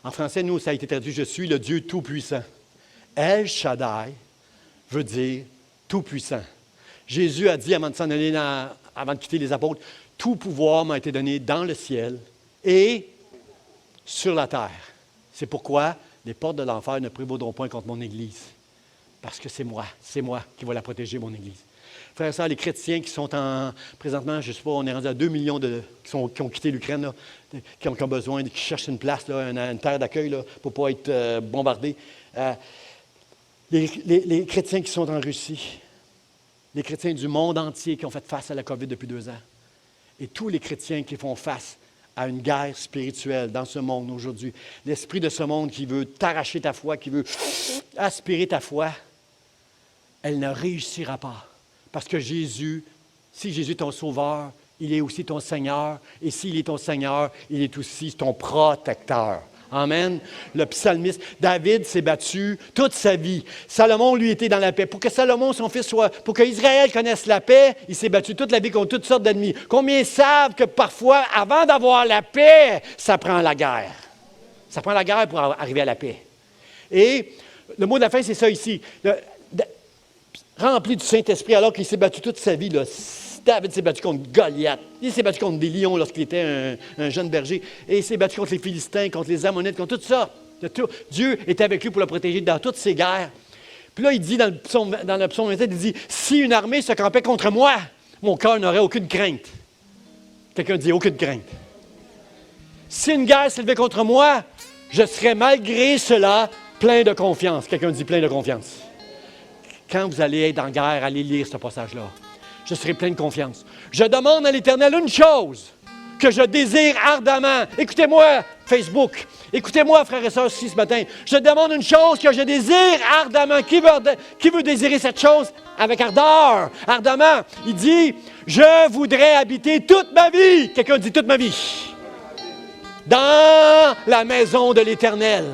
En français, nous, ça a été traduit « Je suis le Dieu Tout-Puissant ». El Shaddai veut dire Tout-Puissant. Jésus a dit, avant de s'en aller, avant de quitter les apôtres, « Tout pouvoir m'a été donné dans le ciel et sur la terre. » C'est pourquoi les portes de l'enfer ne prévaudront point contre mon Église. Parce que c'est moi qui vais la protéger, mon Église. Frères et sœurs, les chrétiens qui sont présentement, je ne sais pas, on est rendu à 2 millions qui ont quitté l'Ukraine, là, qui ont besoin, qui cherchent une place, là, une terre d'accueil là, pour ne pas être bombardés. Les chrétiens qui sont en Russie, les chrétiens du monde entier qui ont fait face à la COVID depuis 2 ans, et tous les chrétiens qui font face à une guerre spirituelle dans ce monde aujourd'hui. L'esprit de ce monde qui veut t'arracher ta foi, qui veut aspirer ta foi, elle ne réussira pas. Parce que Jésus, si Jésus est ton sauveur, il est aussi ton Seigneur. Et s'il est ton Seigneur, il est aussi ton protecteur. Amen. Le psalmiste, David s'est battu toute sa vie. Salomon, lui, était dans la paix. Pour que Salomon, son fils, pour qu'Israël connaisse la paix, il s'est battu toute la vie contre toutes sortes d'ennemis. Combien savent que parfois, avant d'avoir la paix, ça prend la guerre? Ça prend la guerre pour arriver à la paix. Et le mot de la fin, c'est ça ici. Rempli du Saint-Esprit, alors qu'il s'est battu toute sa vie, là. David s'est battu contre Goliath. Il s'est battu contre des lions lorsqu'il était un jeune berger. Et il s'est battu contre les Philistins, contre les Ammonites, contre tout ça. Dieu était avec lui pour le protéger dans toutes ces guerres. Puis là, il dit dans le psaume 27, il dit, si une armée se campait contre moi, mon cœur n'aurait aucune crainte. Quelqu'un dit, aucune crainte. Si une guerre s'élevait contre moi, je serais malgré cela plein de confiance. Quelqu'un dit plein de confiance. Quand vous allez être en guerre, allez lire ce passage-là. Je serai plein de confiance. Je demande à l'Éternel une chose que je désire ardemment. Écoutez-moi, Facebook. Écoutez-moi, frères et sœurs, ici ce matin. Je demande une chose que je désire ardemment. Qui veut désirer cette chose avec ardeur, ardemment? Il dit, je voudrais habiter toute ma vie. Quelqu'un dit toute ma vie. Dans la maison de l'Éternel,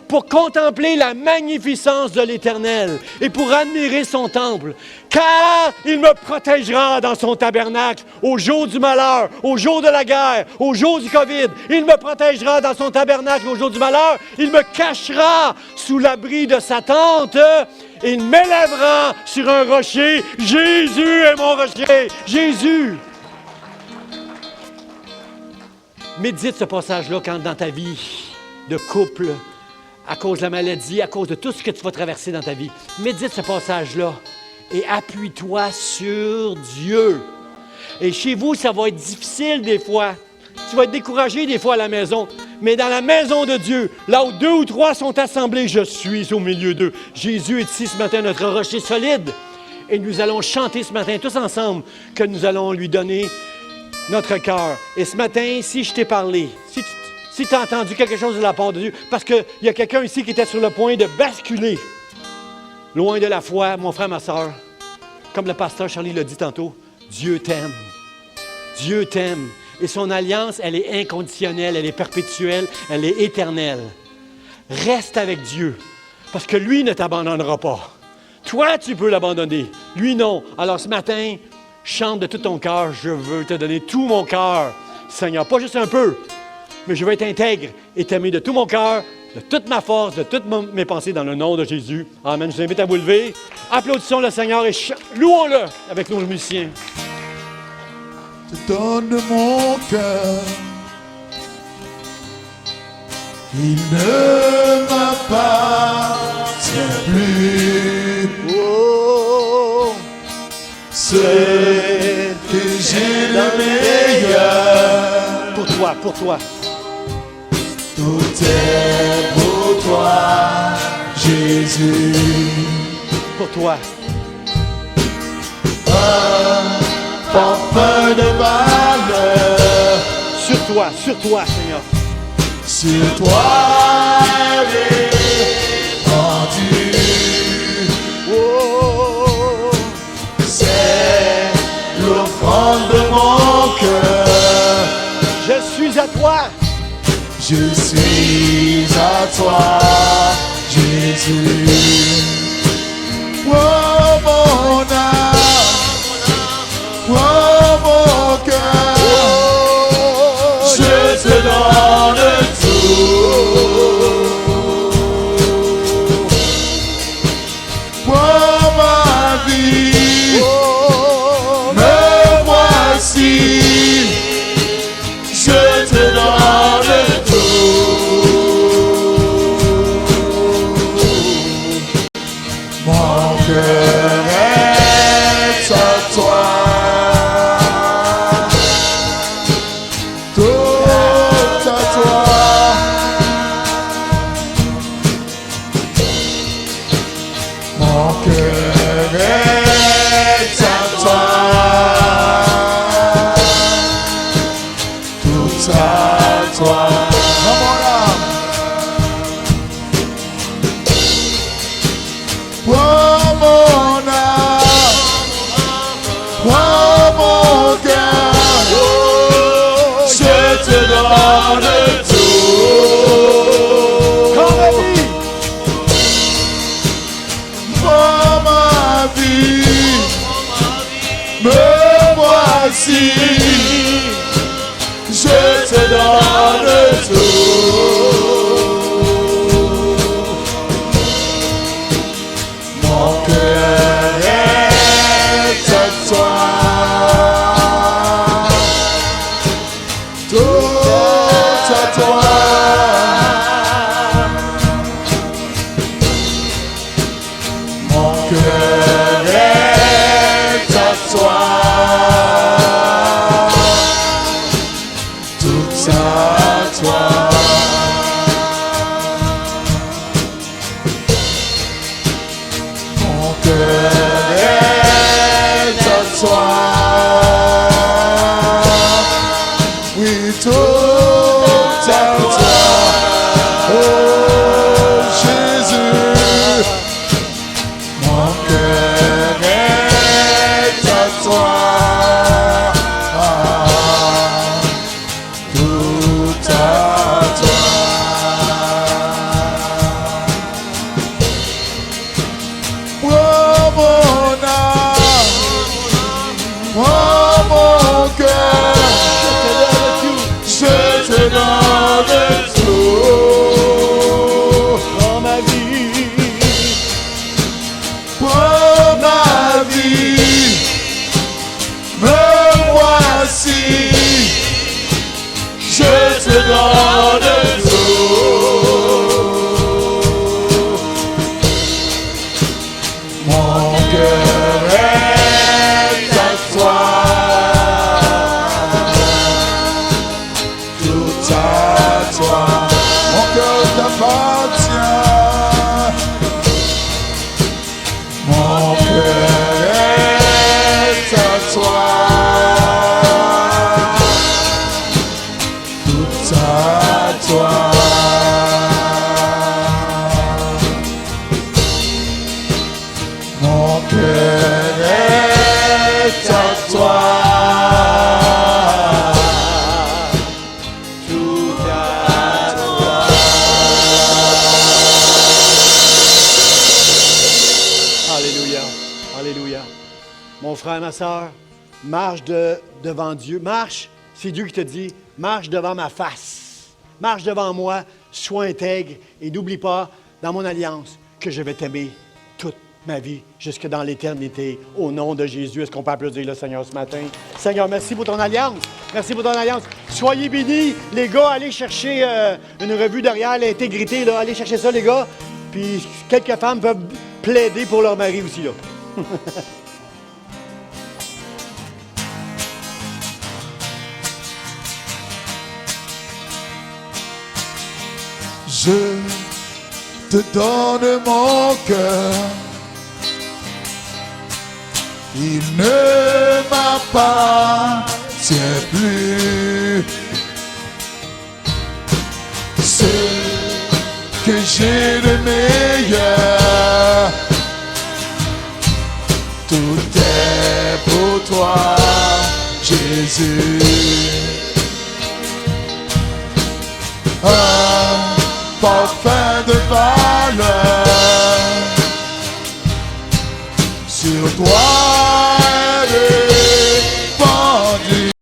pour contempler la magnificence de l'Éternel et pour admirer son temple, car il me protégera dans son tabernacle au jour du malheur, au jour de la guerre, au jour du COVID. Il me protégera dans son tabernacle au jour du malheur. Il me cachera sous l'abri de sa tente. Il m'élèvera sur un rocher. Jésus est mon rocher. Jésus. Médite ce passage-là quand dans ta vie de couple, à cause de la maladie, à cause de tout ce que tu vas traverser dans ta vie. Médite ce passage-là et appuie-toi sur Dieu. Et chez vous, ça va être difficile des fois. Tu vas être découragé des fois à la maison. Mais dans la maison de Dieu, là où 2 ou 3 sont assemblés, je suis au milieu d'eux. Jésus est ici ce matin, notre rocher solide. Et nous allons chanter ce matin tous ensemble que nous allons lui donner notre cœur. Et ce matin, si je t'ai parlé, si tu as entendu quelque chose de la part de Dieu, parce qu'il y a quelqu'un ici qui était sur le point de basculer loin de la foi, mon frère, ma soeur, comme le pasteur Charlie l'a dit tantôt, Dieu t'aime. Dieu t'aime. Et son alliance, elle est inconditionnelle, elle est perpétuelle, elle est éternelle. Reste avec Dieu, parce que lui ne t'abandonnera pas. Toi, tu peux l'abandonner. Lui, non. Alors ce matin, chante de tout ton cœur, je veux te donner tout mon cœur, Seigneur. Pas juste un peu, mais je veux être intègre et t'aimer de tout mon cœur, de toute ma force, de toutes mes pensées dans le nom de Jésus. Amen. Je vous invite à vous lever. Applaudissons le Seigneur et louons-le avec nos musiciens. Je donne mon cœur. Il ne m'appartient plus. Oh, Ce que j'ai le meilleur. pour toi. Tout est pour toi, Jésus. Pour toi. Pas peur de malheur. Sur toi, Seigneur. Sur toi, elle est rendue. Oh, C'est l'offrande de mon cœur. je suis à toi. Je suis à toi, Jésus. Oh mon âme, oh mon cœur, je te donne tout. Oh ma vie, me voici, je te donne tout. Mon cœur est à toi. Tout à toi. Mon cœur est à toi. Tout à toi. Vamos là. Oh mon âme, oh mon cœur, je te donne tout. Comme la vie. Oh ma vie, Mon frère, ma soeur, marche devant Dieu. Marche, c'est Dieu qui te dit, marche devant ma face. Marche devant moi, sois intègre et n'oublie pas, dans mon alliance, que je vais t'aimer toute ma vie, jusque dans l'éternité. Au nom de Jésus, est-ce qu'on peut applaudir le Seigneur ce matin? Seigneur, merci pour ton alliance. Merci pour ton alliance. Soyez bénis. Les gars, allez chercher une revue derrière l'intégrité. Là. Allez chercher ça, les gars. Puis quelques femmes peuvent plaider pour leur mari aussi. Là. Je te donne mon cœur. Il ne m'appartient plus. Ce que j'ai de meilleur, tout est pour toi, Jésus. Un parfum de valeur sur toi.